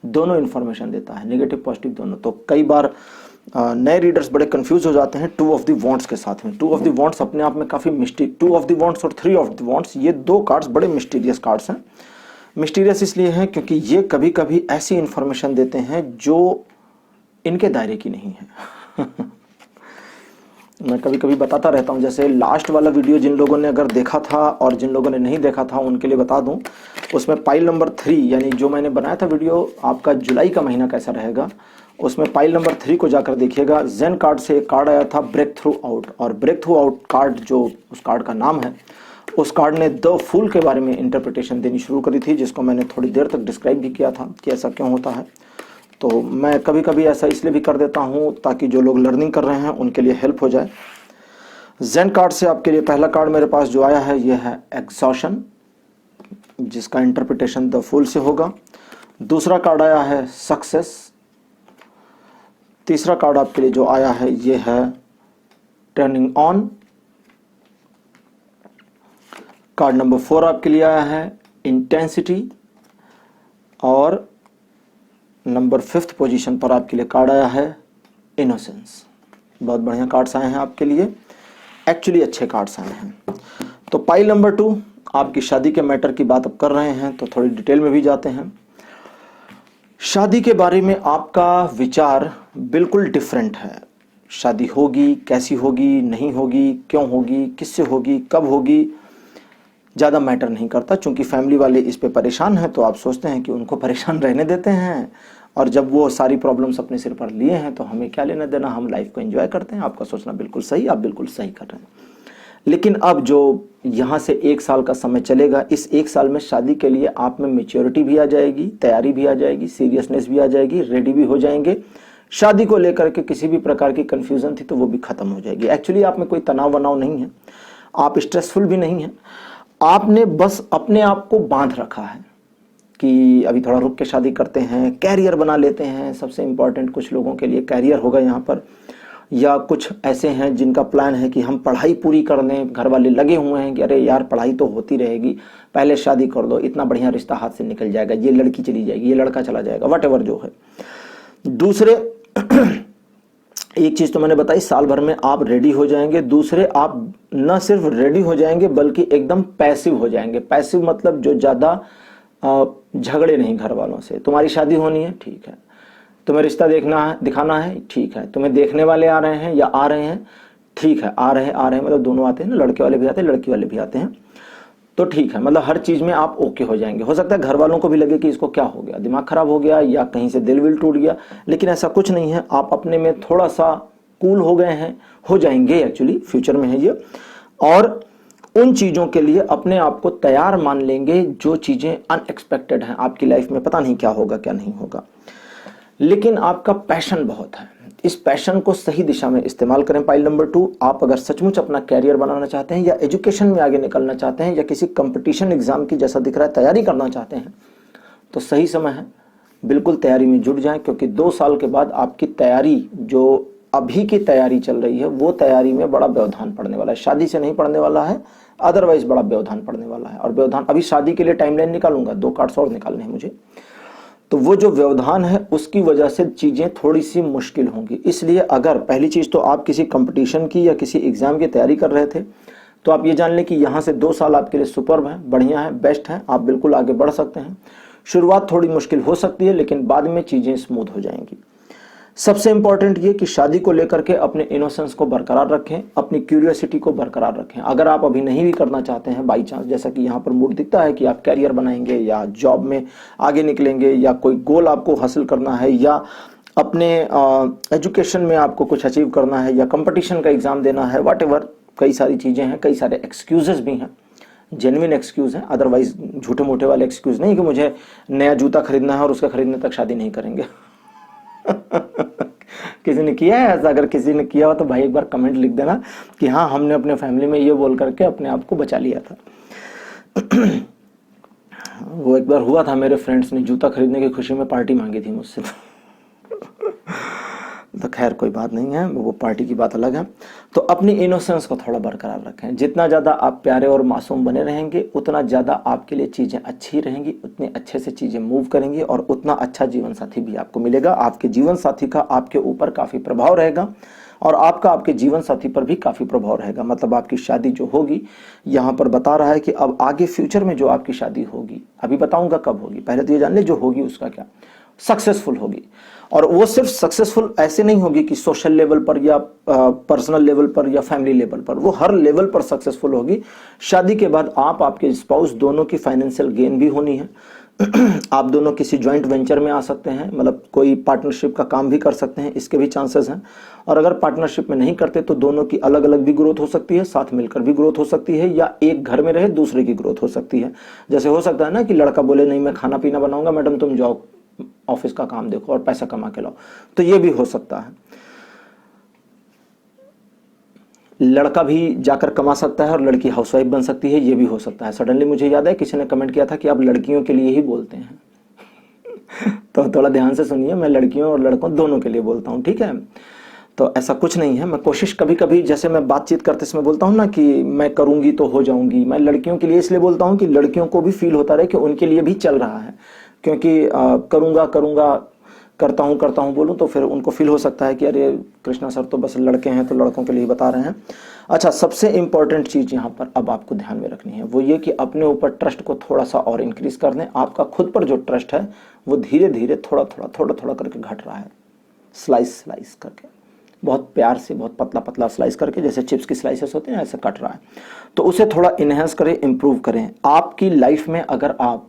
दोनों इंफॉर्मेशन देता है, नेगेटिव पॉजिटिव दोनों। तो कई बार नए रीडर्स बड़े कंफ्यूज हो जाते हैं 2 ऑफ द वॉन्ड्स के साथ में। 2 ऑफ द वॉन्ड्स अपने आप में काफी मिस्टीरियस, 2 ऑफ द वॉन्ड्स और 3 ऑफ द वॉन्ड्स, ये दो कार्ड्स बड़े मिस्टीरियस कार्ड्स हैं। मिस्टीरियस इसलिए हैं क्योंकि ये कभी कभी ऐसी इंफॉर्मेशन देते हैं जो इनके दायरे की नहीं है मैं कभी कभी बताता रहता हूं, जैसे लास्ट वाला वीडियो जिन लोगों ने अगर देखा था और जिन लोगों ने नहीं देखा था उनके लिए बता दूं, उसमें पाइल नंबर 3 यानी जो मैंने बनाया था वीडियो आपका जुलाई का महीना कैसा रहेगा, उसमें पाइल नंबर 3 को जाकर देखिएगा। जेन कार्ड से एक कार्ड आया था ब्रेक थ्रू आउट, और ब्रेक थ्रू आउट कार्ड जो उस कार्ड का नाम है, उस कार्ड ने द फूल के बारे में इंटरप्रिटेशन देनी शुरू करी थी, जिसको मैंने थोड़ी देर तक डिस्क्राइब भी किया था कि ऐसा क्यों होता है। तो मैं कभी कभी ऐसा इसलिए भी कर देता हूं ताकि जो लोग लर्निंग कर रहे हैं उनके लिए हेल्प हो जाए। जेन कार्ड से आपके लिए पहला कार्ड मेरे पास जो आया है यह है एग्जॉशन, जिसका इंटरप्रिटेशन द फूल से होगा। दूसरा कार्ड आया है सक्सेस। तीसरा कार्ड आपके लिए जो आया है यह है टर्निंग ऑन। कार्ड नंबर 4 आपके लिए आया है इंटेंसिटी। और नंबर 5th पोजीशन पर आपके लिए कार्ड आया है इनोसेंस। बहुत बढ़िया कार्ड्स आए हैं आपके लिए, एक्चुअली अच्छे कार्ड्स आए हैं। तो पाइल नंबर 2 आपकी शादी के मैटर की बात अब कर रहे हैं तो थोड़ी डिटेल में भी जाते हैं। शादी के बारे में आपका विचार बिल्कुल डिफरेंट है। शादी होगी, कैसी होगी, नहीं होगी, क्यों होगी, किससे होगी, कब होगी, ज़्यादा मैटर नहीं करता। चूंकि फैमिली वाले इस पे परेशान हैं तो आप सोचते हैं कि उनको परेशान रहने देते हैं, और जब वो सारी प्रॉब्लम्स अपने सिर पर लिए हैं तो हमें क्या लेना देना, हम लाइफ को एंजॉय करते हैं। आपका सोचना बिल्कुल सही, आप बिल्कुल सही कर रहे हैं। लेकिन अब जो यहाँ से 1 साल का समय चलेगा, इस 1 साल में शादी के लिए आप में मेच्योरिटी भी आ जाएगी, तैयारी भी आ जाएगी, सीरियसनेस भी आ जाएगी, रेडी भी हो जाएंगे। शादी को लेकर के किसी भी प्रकार की कंफ्यूजन थी तो वो भी खत्म हो जाएगी। एक्चुअली आप में कोई तनाव वनाव नहीं है, आप स्ट्रेसफुल भी नहीं है, आपने बस अपने आप को बांध रखा है कि अभी थोड़ा रुक के शादी करते हैं, कैरियर बना लेते हैं। सबसे इंपॉर्टेंट कुछ लोगों के लिए कैरियर होगा यहाँ पर, या कुछ ऐसे हैं जिनका प्लान है कि हम पढ़ाई पूरी कर लें। घर वाले लगे हुए हैं कि अरे यार पढ़ाई तो होती रहेगी, पहले शादी कर दो, इतना बढ़िया रिश्ता हाथ से निकल जाएगा, ये लड़की चली जाएगी, ये लड़का चला जाएगा, वट जो है। दूसरे एक चीज तो मैंने बताई, साल भर में आप रेडी हो जाएंगे। दूसरे आप न सिर्फ रेडी हो जाएंगे बल्कि एकदम पैसिव हो जाएंगे। पैसिव मतलब जो ज्यादा झगड़े नहीं घर वालों से। तुम्हारी शादी होनी है, ठीक है, तुम्हें रिश्ता देखना है, दिखाना है, ठीक है, तुम्हें देखने वाले आ रहे हैं या आ रहे हैं, ठीक है, आ रहे हैं मतलब दोनों आते हैं ना, लड़के वाले भी आते हैं, लड़की वाले भी आते हैं, तो ठीक है, मतलब हर चीज में आप ओके हो जाएंगे। हो सकता है घर वालों को भी लगे कि इसको क्या हो गया, दिमाग खराब हो गया या कहीं से दिल विल टूट गया, लेकिन ऐसा कुछ नहीं है। आप अपने में थोड़ा सा कूल हो गए हैं, हो जाएंगे, एक्चुअली फ्यूचर में है ये। और उन चीजों के लिए अपने आप को तैयार मान लेंगे जो चीजें अनएक्सपेक्टेड हैं आपकी लाइफ में। पता नहीं क्या होगा क्या नहीं होगा, लेकिन आपका पैशन बहुत है। इस पैशन को सही दिशा में इस्तेमाल करें। पाइल नंबर 2, आप अगर सचमुच अपना कैरियर बनाना चाहते हैं या एजुकेशन में आगे निकलना चाहते हैं या किसी कंपटीशन एग्जाम की जैसा दिख रहा है तैयारी करना चाहते हैं तो सही समय है, बिल्कुल तैयारी में जुट जाएं, क्योंकि 2 साल के बाद आपकी तैयारी जो अभी की तैयारी चल रही है वो तैयारी में बड़ा व्यवधान पड़ने वाला है। शादी से नहीं पड़ने वाला है, अदरवाइज बड़ा व्यवधान पड़ने वाला है। और व्यवधान, अभी शादी के लिए टाइमलाइन निकालूंगा, 2 कार्ड्स और निकालने हैं मुझे, तो वो जो व्यवधान है उसकी वजह से चीजें थोड़ी सी मुश्किल होंगी। इसलिए अगर पहली चीज तो आप किसी कंपटीशन की या किसी एग्जाम की तैयारी कर रहे थे तो आप ये जान लें कि यहाँ से 2 साल आपके लिए सुपर्ब है, बढ़िया है, बेस्ट है, आप बिल्कुल आगे बढ़ सकते हैं। शुरुआत थोड़ी मुश्किल हो सकती है लेकिन बाद में चीजें स्मूथ हो जाएंगी। सबसे इंपॉर्टेंट ये कि शादी को लेकर के अपने इनोसेंस को बरकरार रखें, अपनी क्यूरियोसिटी को बरकरार रखें। अगर आप अभी नहीं भी करना चाहते हैं, बाई चांस जैसा कि यहाँ पर मूड दिखता है कि आप कैरियर बनाएंगे या जॉब में आगे निकलेंगे या कोई गोल आपको हासिल करना है या अपने एजुकेशन में आपको कुछ अचीव करना है या कंपटीशन का एग्जाम देना है, व्हाटएवर, कई सारी चीजें हैं, कई सारे एक्सक्यूजेस भी हैं, जेन्युइन एक्सक्यूज हैं, अदरवाइज झूठे मोटे वाले एक्सक्यूज नहीं कि मुझे नया जूता खरीदना है और उसका खरीदने तक शादी नहीं करेंगे। किसी ने किया है ऐसा? अगर किसी ने किया हो तो भाई एक बार कमेंट लिख देना कि हाँ, हमने अपने फैमिली में ये बोल करके अपने आप को बचा लिया था। वो एक बार हुआ था, मेरे फ्रेंड्स ने जूता खरीदने की खुशी में पार्टी मांगी थी मुझसे। तो खैर कोई बात नहीं है, वो पार्टी की बात अलग है। तो अपनी इनोसेंस को थोड़ा बरकरार रखें। जितना ज़्यादा आप प्यारे और मासूम बने रहेंगे उतना ज़्यादा आपके लिए चीज़ें अच्छी रहेंगी, उतने अच्छे से चीज़ें मूव करेंगी और उतना अच्छा जीवन साथी भी आपको मिलेगा। आपके जीवन साथी का आपके ऊपर काफ़ी प्रभाव रहेगा और आपका आपके जीवन साथी पर भी काफ़ी प्रभाव रहेगा। मतलब आपकी शादी जो होगी, यहाँ पर बता रहा है कि अब आगे फ्यूचर में जो आपकी शादी होगी, अभी बताऊँगा कब होगी, पहले तो ये जान ले जो होगी उसका क्या, सक्सेसफुल होगी। और वो सिर्फ सक्सेसफुल ऐसे नहीं होगी कि सोशल लेवल पर या पर्सनल लेवल पर या फैमिली लेवल पर, वो हर लेवल पर सक्सेसफुल होगी। शादी के बाद आप, आपके स्पाउस दोनों की फाइनेंशियल गेन भी होनी है। आप दोनों किसी जॉइंट वेंचर में आ सकते हैं, मतलब कोई पार्टनरशिप का काम भी कर सकते हैं, इसके भी चांसेस हैं। और अगर पार्टनरशिप में नहीं करते तो दोनों की अलग अलग भी ग्रोथ हो सकती है, साथ मिलकर भी ग्रोथ हो सकती है, या एक घर में रहे दूसरे की ग्रोथ हो सकती है। जैसे हो सकता है ना कि लड़का बोले नहीं मैं खाना पीना बनाऊंगा, मैडम तुम जाओ ऑफिस का काम देखो और पैसा कमा के लाओ, तो ये भी हो सकता है। लड़का भी जाकर कमा सकता है और लड़की हाउसवाइफ बन सकती है, ये भी हो सकता है। सडनली मुझे याद है किसी ने कमेंट किया था कि आप लड़कियों के लिए ही बोलते हैं। तो थोड़ा ध्यान से सुनिए, मैं लड़कियों और लड़कों दोनों के लिए बोलता हूँ, ठीक है। तो ऐसा कुछ नहीं है, मैं कोशिश कभी कभी, जैसे मैं बातचीत करते समय बोलता हूँ ना कि मैं करूंगी तो हो जाऊंगी, मैं लड़कियों के लिए इसलिए बोलता हूँ कि लड़कियों को भी फील होता रहे कि उनके लिए भी चल रहा है। क्योंकि करूंगा करता हूं बोलूं तो फिर उनको फील हो सकता है कि अरे कृष्णा सर तो बस लड़के हैं तो लड़कों के लिए बता रहे हैं। अच्छा, सबसे इंपॉर्टेंट चीज यहाँ पर अब आपको ध्यान में रखनी है वो ये कि अपने ऊपर ट्रस्ट को थोड़ा सा और इंक्रीज कर दें। आपका खुद पर जो ट्रस्ट है वो धीरे धीरे थोड़ा थोड़ा करके घट रहा है, स्लाइस करके, बहुत प्यार से, बहुत पतला पतला स्लाइस करके, जैसे चिप्स की स्लाइसेस होते हैं ऐसे कट रहा है। तो उसे थोड़ा इनहेंस करें, इंप्रूव करें। आपकी लाइफ में अगर आप,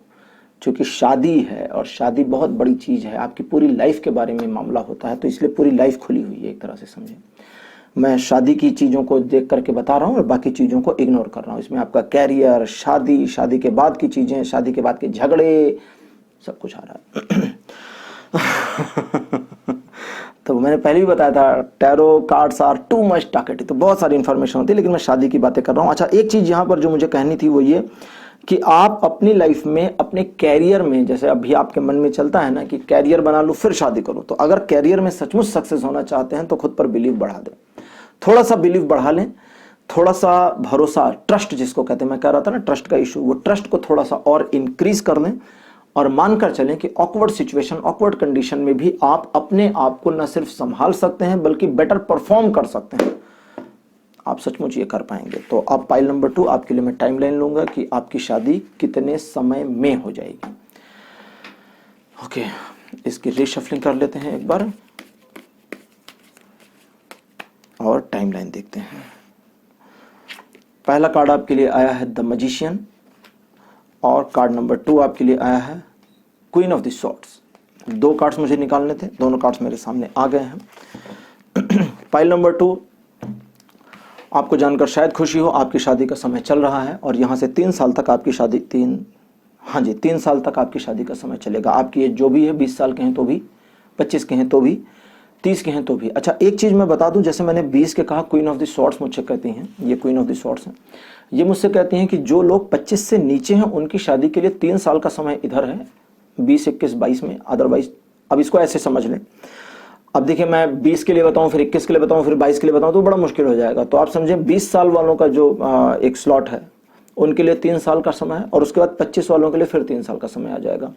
चूंकि शादी है और शादी बहुत बड़ी चीज है, आपकी पूरी लाइफ के बारे में मामला होता है, तो इसलिए पूरी लाइफ खुली हुई है एक तरह से समझे। मैं शादी की चीजों को देख करके बता रहा हूँ और बाकी चीजों को इग्नोर कर रहा हूँ। इसमें आपका कैरियर, शादी, शादी के बाद की चीजें, शादी के बाद के झगड़े, सब कुछ आ रहा है। तो मैंने पहले भी बताया था, tarot cards are too much talkative, तो बहुत सारी इंफॉर्मेशन होती है, लेकिन मैं शादी की बातें कर रहा हूँ। अच्छा, एक चीज यहाँ पर जो मुझे कहनी थी वो ये कि आप अपनी लाइफ में, अपने कैरियर में, जैसे अभी आपके मन में चलता है ना कि कैरियर बना लूं फिर शादी करूं, तो अगर कैरियर में सचमुच सक्सेस होना चाहते हैं तो खुद पर बिलीव बढ़ा दें, थोड़ा सा बिलीव बढ़ा लें, थोड़ा सा भरोसा, ट्रस्ट जिसको कहते हैं, मैं कह रहा था ना ट्रस्ट का इशू, वो ट्रस्ट को थोड़ा सा और इंक्रीज कर दें और मानकर चलें कि ऑकवर्ड सिचुएशन, ऑकवर्ड कंडीशन में भी आप अपने आप को न सिर्फ संभाल सकते हैं बल्कि बेटर परफॉर्म कर सकते हैं। आप सचमुच ये कर पाएंगे। तो अब पाइल नंबर 2 आपके लिए मैं टाइमलाइन लूंगा कि आपकी शादी कितने समय में हो जाएगी। ओके, इसकी रीशफलिंग कर लेते हैं एक बार और टाइमलाइन देखते हैं। पहला कार्ड आपके लिए आया है द मैजिशियन और कार्ड नंबर 2 आपके लिए आया है queen of the swords. 2 cards मुझे निकालने थे, दोनों कार्ड्स मेरे सामने आ गए हैं। पाइल नंबर 2, आपको जानकर शायद खुशी हो, आपकी शादी का समय चल रहा है और यहां से 3 साल तक आपकी शादी, 3 साल तक आपकी शादी का समय चलेगा। आपकी एज जो भी है, 20 साल के हैं तो भी, 25 के हैं तो भी, 30 के हैं तो भी। अच्छा, एक चीज़ मैं बता दूं, जैसे मैंने 20 के कहा, क्वीन ऑफ द स्वॉर्ड्स मुझसे कहती हैं, ये क्वीन ऑफ द स्वॉर्ड्स हैं, ये मुझसे कहती हैं कि जो लोग 25 से नीचे हैं उनकी शादी के लिए 3 साल का समय इधर है, 20, 21, 22 में। अदरवाइज अब इसको ऐसे समझ लें, अब देखिए मैं 20 के लिए बताऊं, फिर 21 के लिए बताऊं, फिर 22 के लिए बताऊं तो बड़ा मुश्किल हो जाएगा। तो आप समझें 20 साल वालों का जो एक स्लॉट है उनके लिए 3 साल का समय है, और उसके बाद 25 वालों के लिए फिर 3 साल का समय आ जाएगा।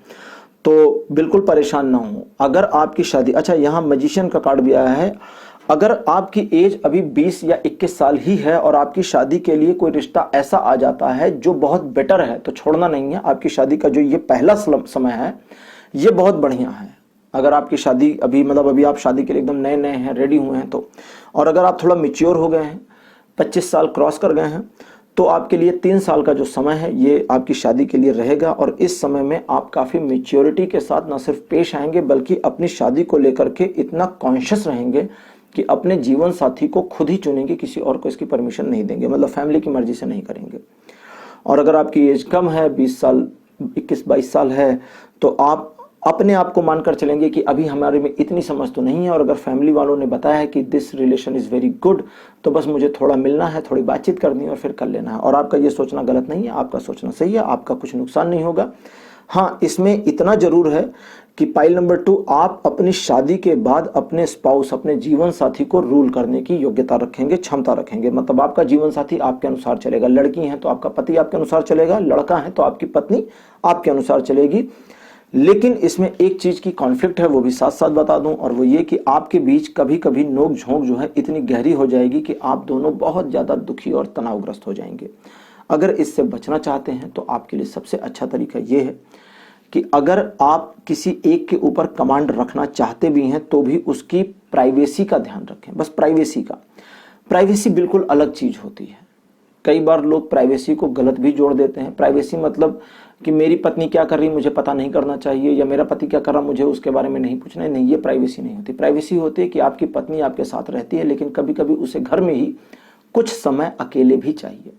तो बिल्कुल परेशान ना हो अगर आपकी शादी, अच्छा यहाँ मैजिशियन का कार्ड भी आया है, अगर आपकी एज अभी 20 या 21 साल ही है और आपकी शादी के लिए कोई रिश्ता ऐसा आ जाता है जो बहुत बेटर है तो छोड़ना नहीं है। आपकी शादी का जो ये पहला समय है ये बहुत बढ़िया है। अगर आपकी शादी अभी मतलब अभी आप शादी के लिए एकदम नए नए हैं, रेडी हुए हैं तो, और अगर आप थोड़ा मैच्योर हो गए हैं, 25 साल क्रॉस कर गए हैं, तो आपके लिए 3 साल का जो समय है ये आपकी शादी के लिए रहेगा। और इस समय में आप काफ़ी मैच्योरिटी के साथ न सिर्फ पेश आएंगे बल्कि अपनी शादी को लेकर के इतना कॉन्शियस रहेंगे कि अपने जीवन साथी को खुद ही चुनेंगे, किसी और को इसकी परमिशन नहीं देंगे, मतलब फैमिली की मर्जी से नहीं करेंगे। और अगर आपकी एज कम है, 20 साल 21-22 साल है, तो आप अपने आप को मानकर चलेंगे कि अभी हमारे में इतनी समझ तो नहीं है, और अगर फैमिली वालों ने बताया है कि this relation is very good, तो बस मुझे थोड़ा मिलना है, थोड़ी बातचीत करनी है और फिर कर लेना है। और आपका ये सोचना गलत नहीं है, आपका सोचना सही है, आपका कुछ नुकसान नहीं होगा। हाँ, इसमें इतना जरूर है कि पाइल नंबर 2, आप अपनी शादी के बाद अपने स्पाउस, अपने जीवन साथी को रूल करने की योग्यता रखेंगे, क्षमता रखेंगे। मतलब आपका जीवन साथी आपके अनुसार चलेगा। लड़की है तो आपका पति आपके अनुसार चलेगा, लड़का है तो आपकी पत्नी आपके अनुसार चलेगी। लेकिन इसमें एक चीज की कॉन्फ्लिक्ट है, वो भी साथ साथ बता दूं, और वो ये कि आपके बीच कभी कभी नोक झोंक जो है इतनी गहरी हो जाएगी कि आप दोनों बहुत ज्यादा दुखी और तनावग्रस्त हो जाएंगे। अगर इससे बचना चाहते हैं तो आपके लिए सबसे अच्छा तरीका ये है कि अगर आप किसी एक के ऊपर कमांड रखना चाहते भी हैं तो भी उसकी प्राइवेसी का ध्यान रखें। बस प्राइवेसी का, प्राइवेसी बिल्कुल अलग चीज होती है। कई बार लोग प्राइवेसी को गलत भी जोड़ देते हैं। प्राइवेसी मतलब कि मेरी पत्नी क्या कर रही मुझे पता नहीं करना चाहिए, या मेरा पति क्या कर रहा मुझे उसके बारे में नहीं पूछना है। नहीं, ये प्राइवेसी नहीं होती। प्राइवेसी होती है कि आपकी पत्नी आपके साथ रहती है, लेकिन कभी कभी उसे घर में ही कुछ समय अकेले भी चाहिए।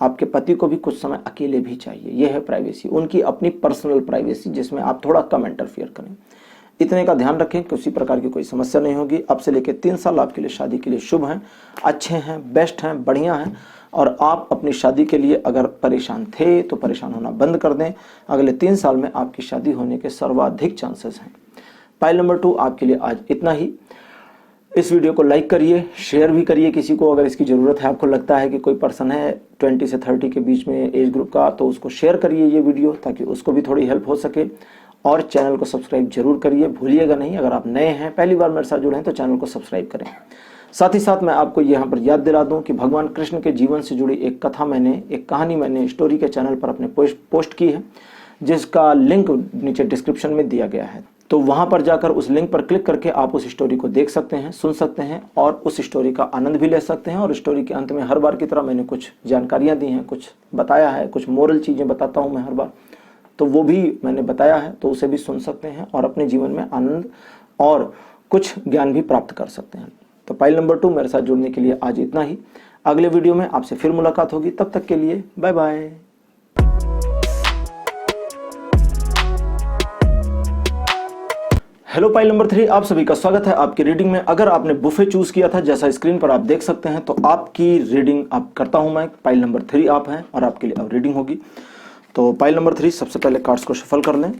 आपके पति को भी कुछ समय अकेले भी चाहिए। यह है प्राइवेसी, उनकी अपनी पर्सनल प्राइवेसी, जिसमें आप थोड़ा कम इंटरफियर करें। इतने का ध्यान रखें, किसी प्रकार की कोई समस्या नहीं होगी। अब से लेकर 3 साल आपके लिए शादी के लिए शुभ हैं, अच्छे हैं, बेस्ट हैं, बढ़िया हैं। और आप अपनी शादी के लिए अगर परेशान थे तो परेशान होना बंद कर दें। अगले 3 साल में आपकी शादी होने के सर्वाधिक चांसेस हैं। पाइल नंबर 2 आपके लिए आज इतना ही। इस वीडियो को लाइक करिए, शेयर भी करिए किसी को अगर इसकी ज़रूरत है। आपको लगता है कि कोई पर्सन है 20 से 30 के बीच में एज ग्रुप का, तो उसको शेयर करिए ये वीडियो, ताकि उसको भी थोड़ी हेल्प हो सके। और चैनल को सब्सक्राइब जरूर करिए, भूलिएगा नहीं। अगर आप नए हैं, पहली बार मेरे साथ जुड़े हैं, तो चैनल को सब्सक्राइब करें। साथ ही साथ मैं आपको यहाँ पर याद दिला दूं कि भगवान कृष्ण के जीवन से जुड़ी एक कहानी मैंने स्टोरी के चैनल पर अपने पोस्ट की है, जिसका लिंक नीचे डिस्क्रिप्शन में दिया गया है। तो वहां पर जाकर उस लिंक पर क्लिक करके आप उस स्टोरी को देख सकते हैं, सुन सकते हैं और उस स्टोरी का आनंद भी ले सकते हैं। और स्टोरी के अंत में हर बार की तरह मैंने कुछ जानकारियां दी हैं, कुछ बताया है, कुछ मोरल चीज़ें बताता हूं मैं हर बार, तो वो भी मैंने बताया है, तो उसे भी सुन सकते हैं और अपने जीवन में आनंद और कुछ ज्ञान भी प्राप्त कर सकते हैं। तो पाइल नंबर 2 मेरे साथ जुड़ने के लिए आज इतना ही। अगले वीडियो में आपसे फिर मुलाकात होगी, तब तक के लिए bye bye. Hello pile number 3, आप सभी का स्वागत है आपकी रीडिंग में। अगर आपने बुफे चूज किया था, जैसा स्क्रीन पर आप देख सकते हैं, तो आपकी रीडिंग अब करता हूं मैं। पाइल नंबर 3 आप हैं और आपके लिए अब रीडिंग होगी। तो पाइल नंबर 3, सबसे पहले कार्ड्स को शफल कर लें।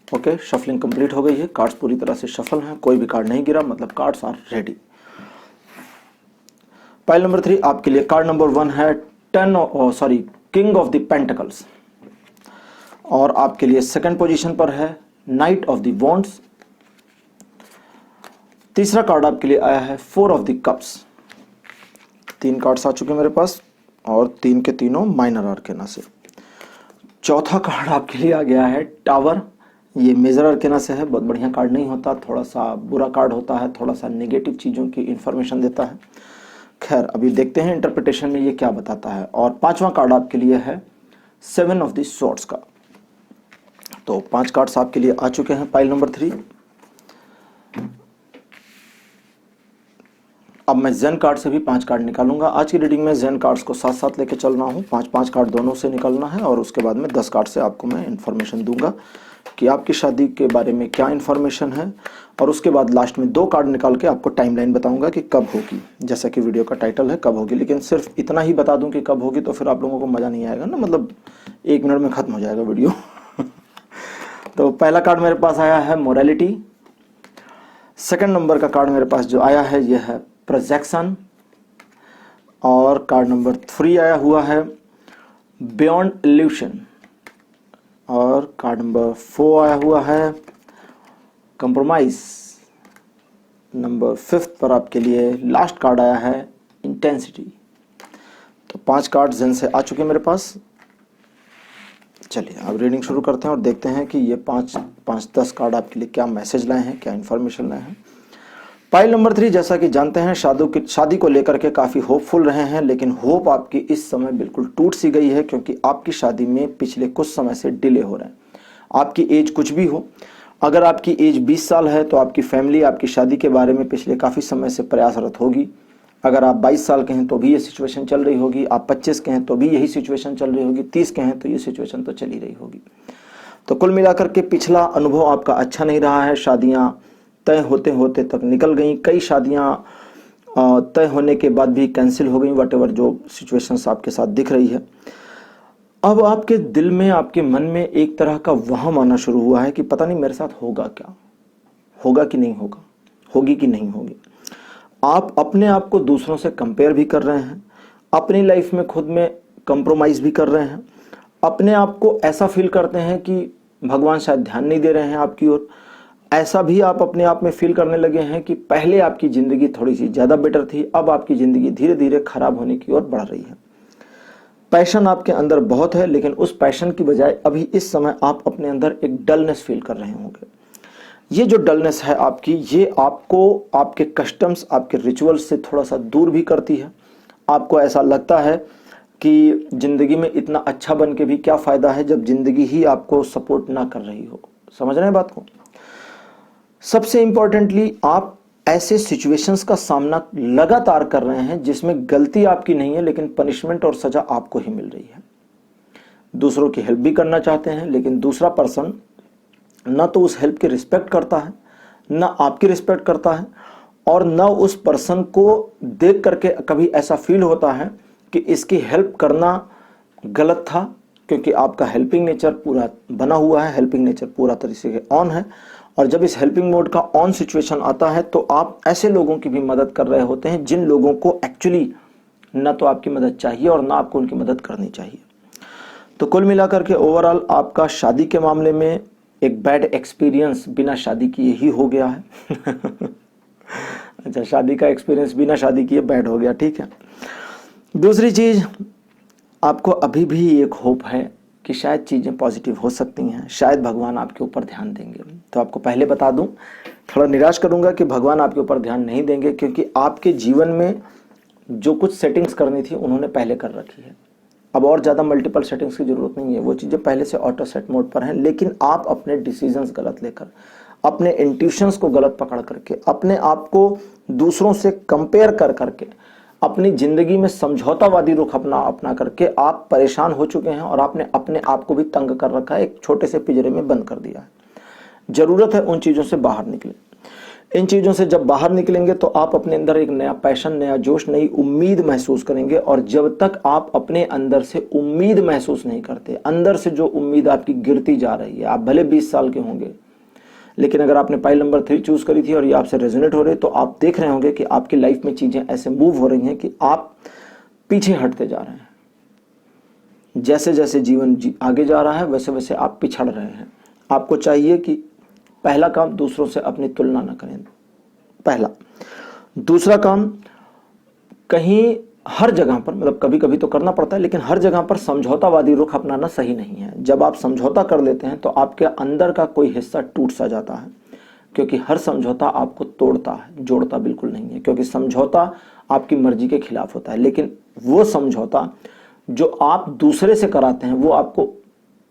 ओके, शफलिंग कंप्लीट हो गई है, कार्ड्स पूरी तरह से शफल हैं, कोई भी कार्ड नहीं गिरा, मतलब cards are ready. Pile number 3 आपके लिए कार्ड नंबर 1 है किंग ऑफ द पेंटिकल्स, और आपके लिए सेकंड पोजीशन पर है नाइट ऑफ द वॉन्ड्स। तीसरा कार्ड आपके लिए आया है 4 ऑफ द कप्स। 3 कार्ड्स आ चुके हैं मेरे पास, और 3 के तीनों माइनर आर्केना से। चौथा कार्ड आपके लिए आ गया है टावर। ये मेजर आर्केना से है, बहुत बढ़िया कार्ड नहीं होता, थोड़ा सा बुरा कार्ड होता है, थोड़ा सा नेगेटिव चीज़ों की इंफॉर्मेशन देता है। खैर, अभी देखते हैं इंटरप्रिटेशन में ये क्या बताता है। और 5वां कार्ड आपके लिए है 7 ऑफ द स्वॉर्ड्स का। तो 5 कार्ड्स आपके लिए आ चुके हैं पाइल नंबर 3। अब मैं जेन कार्ड से भी 5 कार्ड निकालूंगा। आज की रीडिंग में जेन कार्ड्स को साथ साथ लेके चल रहा हूँ, 5-5 कार्ड दोनों से निकालना है और उसके बाद में 10 कार्ड से आपको मैं इन्फॉर्मेशन दूंगा कि आपकी शादी के बारे में क्या इन्फॉर्मेशन है, और उसके बाद लास्ट में 2 कार्ड निकाल के आपको टाइमलाइन बताऊंगा कि कब होगी, जैसा कि वीडियो का टाइटल है कब होगी। लेकिन सिर्फ इतना ही बता दूं कि कब होगी तो फिर आप लोगों को मज़ा नहीं आएगा ना, मतलब 1 मिनट में ख़त्म हो जाएगा वीडियो। तो पहला कार्ड मेरे पास आया है मोरालिटी। सेकंड नंबर का कार्ड मेरे पास जो आया है यह है प्रोजेक्शन, और कार्ड नंबर 3 आया हुआ है बियॉन्ड इल्यूशन, और कार्ड नंबर 4 आया हुआ है कंप्रोमाइज। नंबर 5 पर आपके लिए लास्ट कार्ड आया है इंटेंसिटी। तो 5 कार्ड जेन से आ चुके हैं मेरे पास। चलिए अब रीडिंग शुरू करते हैं और देखते हैं कि ये 5-10 कार्ड आपके लिए क्या मैसेज लाए हैं, क्या इन्फॉर्मेशन लाए हैं। पाइल नंबर 3, जैसा कि जानते हैं शादी को लेकर के काफ़ी होपफुल रहे हैं, लेकिन होप आपकी इस समय बिल्कुल टूट सी गई है, क्योंकि आपकी शादी में पिछले कुछ समय से डिले हो रहे हैं। आपकी एज कुछ भी हो, अगर आपकी एज 20 साल है तो आपकी फैमिली आपकी शादी के बारे में पिछले काफ़ी समय से प्रयासरत होगी। अगर आप 22 साल के हैं तो भी ये सिचुएशन चल रही होगी, आप 25 के हैं तो भी यही सिचुएशन चल रही होगी, 30 के हैं तो ये सिचुएशन तो चल ही रही होगी। तो कुल मिलाकर के पिछला अनुभव आपका अच्छा नहीं रहा है। शादियां तय होते होते तक निकल गई, कई शादियां तय होने के बाद भी कैंसिल हो गई, वटेवर जो सिचुएशंस आपके साथ दिख रही है। अब आपके दिल में, आपके मन में एक तरह का वहम आना शुरू हुआ है कि पता नहीं मेरे साथ होगा क्या, होगा कि नहीं होगा, होगी कि नहीं होगी। आप अपने आप को दूसरों से कंपेयर भी कर रहे हैं, अपनी लाइफ में खुद में कंप्रोमाइज़ भी कर रहे हैं, अपने आप को ऐसा फील करते हैं कि भगवान शायद ध्यान नहीं दे रहे हैं आपकी ओर। ऐसा भी आप अपने आप में फील करने लगे हैं कि पहले आपकी ज़िंदगी थोड़ी सी ज़्यादा बेटर थी, अब आपकी ज़िंदगी धीरे धीरे खराब होने की ओर बढ़ रही है। पैशन आपके अंदर बहुत है, लेकिन उस पैशन की बजाय अभी इस समय आप अपने अंदर एक डलनेस फील कर रहे होंगे। ये जो डलनेस है आपकी, ये आपको आपके कस्टम्स, आपके रिचुअल्स से थोड़ा सा दूर भी करती है। आपको ऐसा लगता है कि ज़िंदगी में इतना अच्छा बन के भी क्या फ़ायदा है जब ज़िंदगी ही आपको सपोर्ट ना कर रही हो। समझ रहे हैं बात को? सबसे इम्पोर्टेंटली आप ऐसे सिचुएशंस का सामना लगातार कर रहे हैं जिसमें गलती आपकी नहीं है, लेकिन पनिशमेंट और सज़ा आपको ही मिल रही है। दूसरों की हेल्प भी करना चाहते हैं, लेकिन दूसरा पर्सन ना तो उस हेल्प की रिस्पेक्ट करता है, ना आपकी रिस्पेक्ट करता है, और ना उस पर्सन को देख करके कभी ऐसा फील होता है कि इसकी हेल्प करना गलत था, क्योंकि आपका हेल्पिंग नेचर पूरा बना हुआ है, हेल्पिंग नेचर पूरा तरीके से ऑन है। और जब इस हेल्पिंग मोड का ऑन सिचुएशन आता है तो आप ऐसे लोगों की भी मदद कर रहे होते हैं जिन लोगों को एक्चुअली ना तो आपकी मदद चाहिए और ना आपको उनकी मदद करनी चाहिए। तो कुल मिलाकर के ओवरऑल आपका शादी के मामले में एक बैड एक्सपीरियंस बिना शादी किए ही हो गया है। अच्छा, शादी का एक्सपीरियंस बिना शादी किए बैड हो गया, ठीक है। दूसरी चीज, आपको अभी भी एक होप है कि शायद चीज़ें पॉजिटिव हो सकती हैं, शायद भगवान आपके ऊपर ध्यान देंगे। तो आपको पहले बता दूं, थोड़ा निराश करूंगा कि भगवान आपके ऊपर ध्यान नहीं देंगे, क्योंकि आपके जीवन में जो कुछ सेटिंग्स करनी थी उन्होंने पहले कर रखी है। अब और ज़्यादा मल्टीपल सेटिंग्स की ज़रूरत नहीं है, वो चीज़ें पहले से ऑटो सेट मोड पर हैं। लेकिन आप अपने डिसीजंस गलत लेकर, अपने इंट्यूशंस को गलत पकड़ करके, अपने आप को दूसरों से कंपेयर कर करके, अपनी ज़िंदगी में समझौतावादी रुख अपना करके आप परेशान हो चुके हैं, और आपने अपने आप को भी तंग कर रखा है, एक छोटे से पिंजरे में बंद कर दिया है। ज़रूरत है उन चीज़ों से बाहर निकलें। इन चीज़ों से जब बाहर निकलेंगे तो आप अपने अंदर एक नया पैशन, नया जोश, नई उम्मीद महसूस करेंगे। और जब तक आप अपने अंदर से उम्मीद महसूस नहीं करते, अंदर से जो उम्मीद आपकी गिरती जा रही है, आप भले 20 साल के होंगे, लेकिन अगर आपने पाइल नंबर 3 चूज करी थी और ये आपसे रेजोनेट हो रहे, तो आप देख रहे होंगे कि आपकी लाइफ में चीज़ें ऐसे मूव हो रही हैं कि आप पीछे हटते जा रहे हैं। जैसे जैसे जीवन आगे जा रहा है वैसे वैसे आप पिछड़ रहे हैं। आपको चाहिए कि पहला काम, दूसरों से अपनी तुलना न करें, पहला। दूसरा काम, कहीं हर जगह पर, मतलब कभी कभी तो करना पड़ता है, लेकिन हर जगह पर समझौतावादी रुख अपनाना सही नहीं है। जब आप समझौता कर लेते हैं तो आपके अंदर का कोई हिस्सा टूट सा जाता है, क्योंकि हर समझौता आपको तोड़ता है, जोड़ता बिल्कुल नहीं है। क्योंकि समझौता आपकी मर्जी के खिलाफ होता है, लेकिन वो समझौता जो आप दूसरे से कराते हैं वो आपको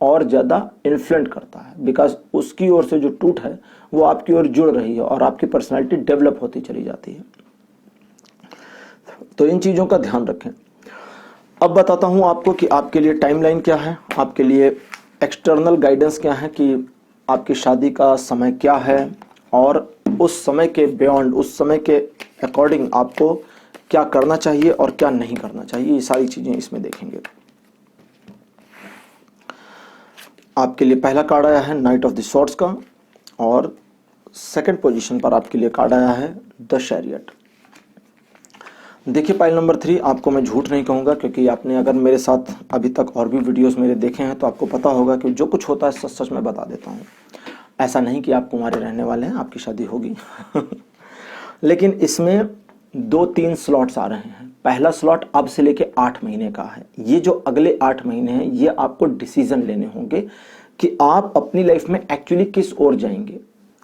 और ज़्यादा इन्फ्लुएंस करता है, बिकॉज उसकी ओर से जो टूट है वो आपकी ओर जुड़ रही है और आपकी पर्सनैलिटी डेवलप होती चली जाती है। तो इन चीज़ों का ध्यान रखें। अब बताता हूँ आपको कि आपके लिए टाइमलाइन क्या है, आपके लिए एक्सटर्नल गाइडेंस क्या है कि आपकी शादी का समय क्या है, और उस समय के बियॉन्ड, उस समय के अकॉर्डिंग आपको क्या करना चाहिए और क्या नहीं करना चाहिए, ये सारी चीज़ें इसमें देखेंगे। आपके लिए पहला कार्ड आया है नाइट ऑफ द स्वॉर्ड्स का, और सेकंड पोजीशन पर आपके लिए कार्ड आया है द चैरियट। देखिए पाइल नंबर 3, आपको मैं झूठ नहीं कहूँगा, क्योंकि आपने अगर मेरे साथ अभी तक और भी वीडियोस मेरे देखे हैं तो आपको पता होगा कि जो कुछ होता है सच सच मैं बता देता हूँ। ऐसा नहीं कि आप कुंवारे रहने वाले हैं, आपकी शादी होगी लेकिन इसमें 2-3 स्लॉट्स आ रहे हैं। पहला स्लॉट अब से लेके 8 महीने का है। ये जो अगले 8 महीने हैं ये आपको डिसीजन लेने होंगे कि आप अपनी लाइफ में एक्चुअली किस ओर जाएंगे,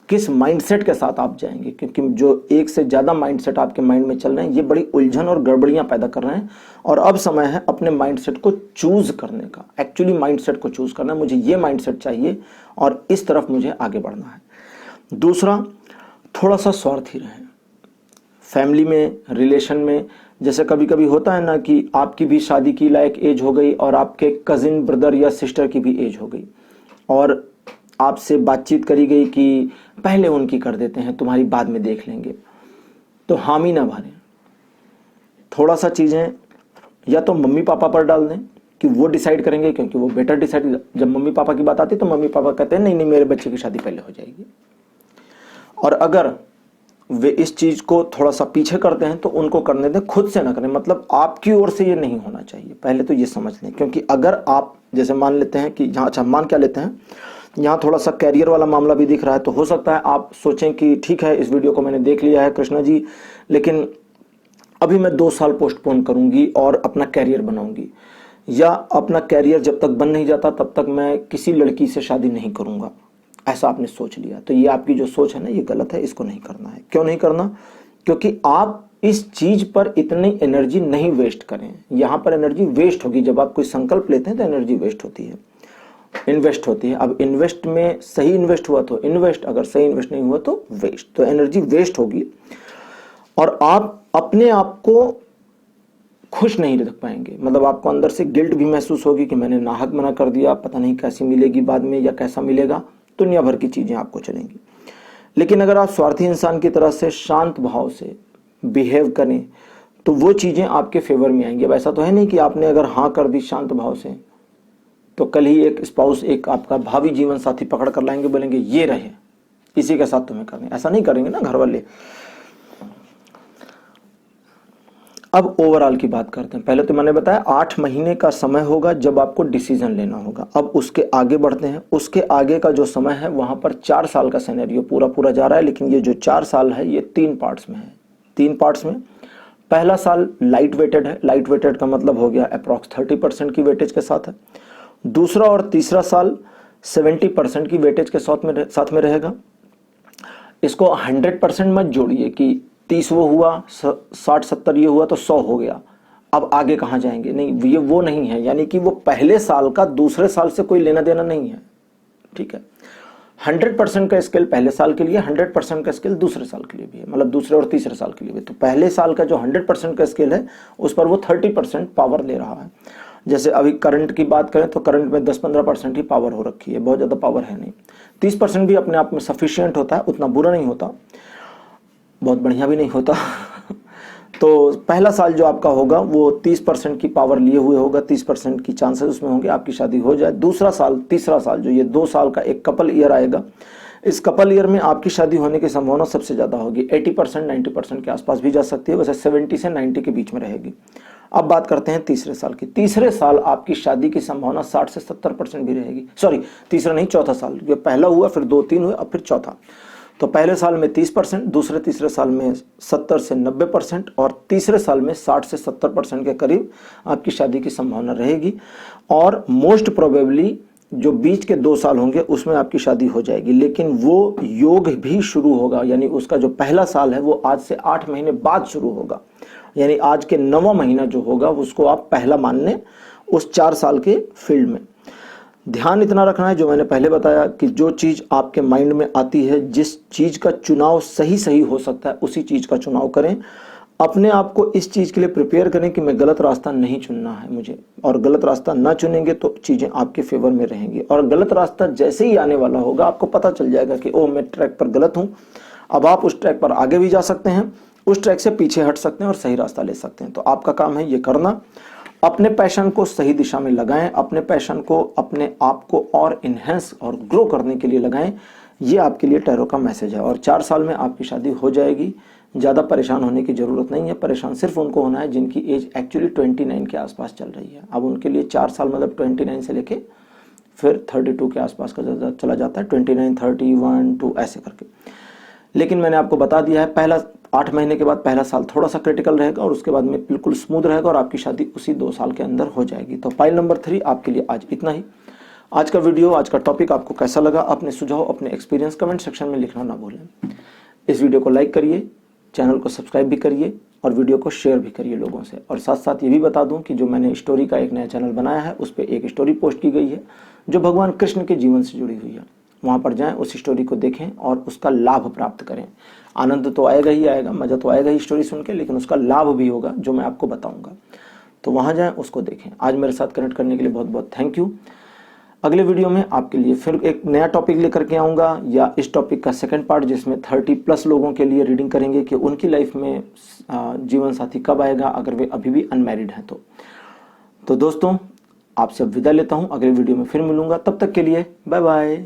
किस माइंडसेट के साथ आप जाएंगे, क्योंकि जो एक से ज़्यादा माइंडसेट आपके माइंड में चल रहे हैं ये बड़ी उलझन और गड़बड़ियां पैदा कर रहे हैं। और अब समय है अपने माइंडसेट को चूज करने का, एक्चुअली माइंडसेट को चूज करना है। मुझे ये माइंडसेट चाहिए और इस तरफ मुझे आगे बढ़ना है। दूसरा, थोड़ा सा स्वार्थी रहें फैमिली में, रिलेशन में। जैसे कभी कभी होता है ना कि आपकी भी शादी की लायक एज हो गई और आपके कजिन ब्रदर या सिस्टर की भी एज हो गई, और आपसे बातचीत करी गई कि पहले उनकी कर देते हैं, तुम्हारी बाद में देख लेंगे, तो हामी ना भरें। थोड़ा सा चीज़ें या तो मम्मी पापा पर डाल दें कि वो डिसाइड करेंगे, क्योंकि वो बेटर डिसाइड। जब मम्मी पापा की बात आती है तो मम्मी पापा कहते हैं नहीं नहीं मेरे बच्चे की शादी पहले हो जाएगी। और अगर वे इस चीज़ को थोड़ा सा पीछे करते हैं तो उनको करने दें, खुद से ना करें। मतलब आपकी ओर से ये नहीं होना चाहिए, पहले तो ये समझ लें। क्योंकि अगर आप जैसे मान लेते हैं कि यहाँ, अच्छा मान क्या लेते हैं, यहाँ थोड़ा सा कैरियर वाला मामला भी दिख रहा है, तो हो सकता है आप सोचें कि ठीक है इस वीडियो को मैंने देख लिया है कृष्णा जी, लेकिन अभी मैं 2 साल पोस्टपोन करूंगी और अपना कैरियर बनाऊंगी, या अपना कैरियर जब तक बन नहीं जाता तब तक मैं किसी लड़की से शादी नहीं करूंगा, ऐसा आपने सोच लिया। तो ये आपकी जो सोच है ना ये गलत है, इसको नहीं करना है। क्यों नहीं करना? क्योंकि आप इस चीज पर इतनी एनर्जी नहीं वेस्ट करें। यहाँ पर एनर्जी वेस्ट होगी। जब आप कोई संकल्प लेते हैं तो एनर्जी वेस्ट होती है, इन्वेस्ट होती है। अब इन्वेस्ट में सही इन्वेस्ट हुआ तो इन्वेस्ट, अगर सही इन्वेस्ट नहीं हुआ तो वेस्ट। तो एनर्जी वेस्ट होगी और आप अपने आप को खुश नहीं रख पाएंगे। मतलब आपको अंदर से गिल्ट भी महसूस होगी कि मैंने नाहक मना कर दिया, पता नहीं कैसी मिलेगी बाद में या कैसा मिलेगा, दुनिया भर की चीजें आपको चलेंगी। लेकिन अगर आप स्वार्थी इंसान की तरह से शांत भाव से बिहेव करें तो वो चीजें आपके फेवर में आएंगी। अब ऐसा तो है नहीं कि आपने अगर हाँ कर दी शांत भाव से तो कल ही एक स्पाउस, एक आपका भावी जीवन साथी पकड़ कर लाएंगे, बोलेंगे ये रहे, इसी के साथ तुम्हें करने। ऐसा नहीं करेंगे ना घर वाले। अब ओवरऑल की बात करते हैं। पहले तो मैंने बताया 8 महीने का समय होगा जब आपको डिसीजन लेना होगा। अब उसके आगे बढ़ते हैं। उसके आगे का जो समय है वहां पर 4 साल का सिनेरियो पूरा जा रहा है। लेकिन ये जो 4 साल है ये 3 पार्ट्स में है। 3 पार्ट्स में पहला साल लाइट वेटेड है। लाइट वेटेड का मतलब हो गया अप्रॉक्स 30% की वेटेज के साथ है। दूसरा और तीसरा साल 70% की वेटेज के साथ में रहेगा। इसको 100% मत जोड़िए कि 30 वो हुआ, 60-70 ये हुआ तो 100 हो गया, अब आगे कहाँ जाएंगे। नहीं, ये वो नहीं है। यानी कि वो पहले साल का दूसरे साल से कोई लेना देना नहीं है। ठीक है, 100% का स्केल पहले साल के लिए, 100% का स्केल दूसरे साल के लिए भी है, मतलब दूसरे और तीसरे साल के लिए भी। तो पहले साल का जो 100% का स्केल है उस पर वो 30% पावर ले रहा है। जैसे अभी करंट की बात करें तो करंट में 10-15% ही पावर हो रखी है, बहुत ज़्यादा पावर है नहीं। 30% भी अपने आप में सफिशिएंट होता है, उतना बुरा नहीं होता, बहुत बढ़िया भी नहीं होता तो पहला साल जो आपका होगा वो 30% की पावर लिए हुए होगा, 30% की चांसेस उसमें होंगे आपकी शादी हो जाए। दूसरा साल, तीसरा साल जो ये 2 साल का एक कपल ईयर आएगा, इस कपल ईयर में आपकी शादी होने की संभावना सबसे ज़्यादा होगी। 80% 90% के आसपास भी जा सकती है, वैसे 70 से 90 के बीच में रहेगी। अब बात करते हैं तीसरे साल की। तीसरे साल आपकी शादी की संभावना 60 से 70% भी रहेगी। सॉरी, तीसरा नहीं, चौथा साल। ये पहला हुआ, फिर 2-3 हुए, अब फिर चौथा। तो पहले साल में 30%, दूसरे तीसरे साल में 70 से 90% और तीसरे साल में 60 से 70% के करीब आपकी शादी की संभावना रहेगी। और मोस्ट प्रोबेबली जो बीच के 2 साल होंगे उसमें आपकी शादी हो जाएगी। लेकिन वो योग भी शुरू होगा, यानी उसका जो पहला साल है वो आज से 8 महीने बाद शुरू होगा। यानी आज के 9वां महीना जो होगा उसको आप पहला मान लें उस 4 साल के फील्ड में। ध्यान इतना रखना है जो मैंने पहले बताया कि जो चीज़ आपके माइंड में आती है, जिस चीज़ का चुनाव सही हो सकता है उसी चीज़ का चुनाव करें। अपने आप को इस चीज़ के लिए प्रिपेयर करें कि मैं गलत रास्ता नहीं चुनना है मुझे, और गलत रास्ता ना चुनेंगे तो चीज़ें आपके फेवर में रहेंगी। और गलत रास्ता जैसे ही आने वाला होगा आपको पता चल जाएगा कि ओह मैं ट्रैक पर गलत हूँ। अब आप उस ट्रैक पर आगे भी जा सकते हैं, उस ट्रैक से पीछे हट सकते हैं और सही रास्ता ले सकते हैं। तो आपका काम है ये करना, अपने पैशन को सही दिशा में लगाएं, अपने पैशन को, अपने आप को और इन्हेंस और ग्रो करने के लिए लगाएं। ये आपके लिए टैरो का मैसेज है। और 4 साल में आपकी शादी हो जाएगी। ज़्यादा परेशान होने की ज़रूरत नहीं है। परेशान सिर्फ उनको होना है जिनकी एज एक्चुअली 29 के आसपास चल रही है। अब उनके लिए 4 साल मतलब 29 से लेके फिर 32 के आसपास का चला जाता है, 29, 31, 2 ऐसे करके। लेकिन मैंने आपको बता दिया है, पहला 8 महीने के बाद पहला साल थोड़ा सा क्रिटिकल रहेगा और उसके बाद में बिल्कुल स्मूथ रहेगा और आपकी शादी उसी 2 साल के अंदर हो जाएगी। तो पाइल नंबर 3 आपके लिए आज इतना ही। आज का वीडियो, आज का टॉपिक आपको कैसा लगा? अपने सुझाव, अपने एक्सपीरियंस कमेंट सेक्शन में लिखना ना भूलें। इस वीडियो को लाइक करिए, चैनल को सब्सक्राइब भी करिए और वीडियो को शेयर भी करिए लोगों से। और साथ साथ ये भी बता दूं कि जो मैंने स्टोरी का एक नया चैनल बनाया है उस पर एक स्टोरी पोस्ट की गई है जो भगवान कृष्ण के जीवन से जुड़ी हुई है। वहाँ पर जाएं, उस स्टोरी को देखें और उसका लाभ प्राप्त करें। आनंद तो आएगा ही आएगा, मज़ा तो आएगा ही स्टोरी सुन के, लेकिन उसका लाभ भी होगा जो मैं आपको बताऊँगा। तो वहाँ जाएँ, उसको देखें। आज मेरे साथ कनेक्ट करने के लिए बहुत बहुत थैंक यू। अगले वीडियो में आपके लिए फिर एक नया टॉपिक लेकर के आऊँगा, या इस टॉपिक का सेकंड पार्ट जिसमें 30+ लोगों के लिए रीडिंग करेंगे कि उनकी लाइफ में जीवन साथी कब आएगा अगर वे अभी भी अनमैरिड हैं। तो दोस्तों, आपसे अब विदा लेता हूँ। अगले वीडियो में फिर मिलूंगा, तब तक के लिए बाय बाय।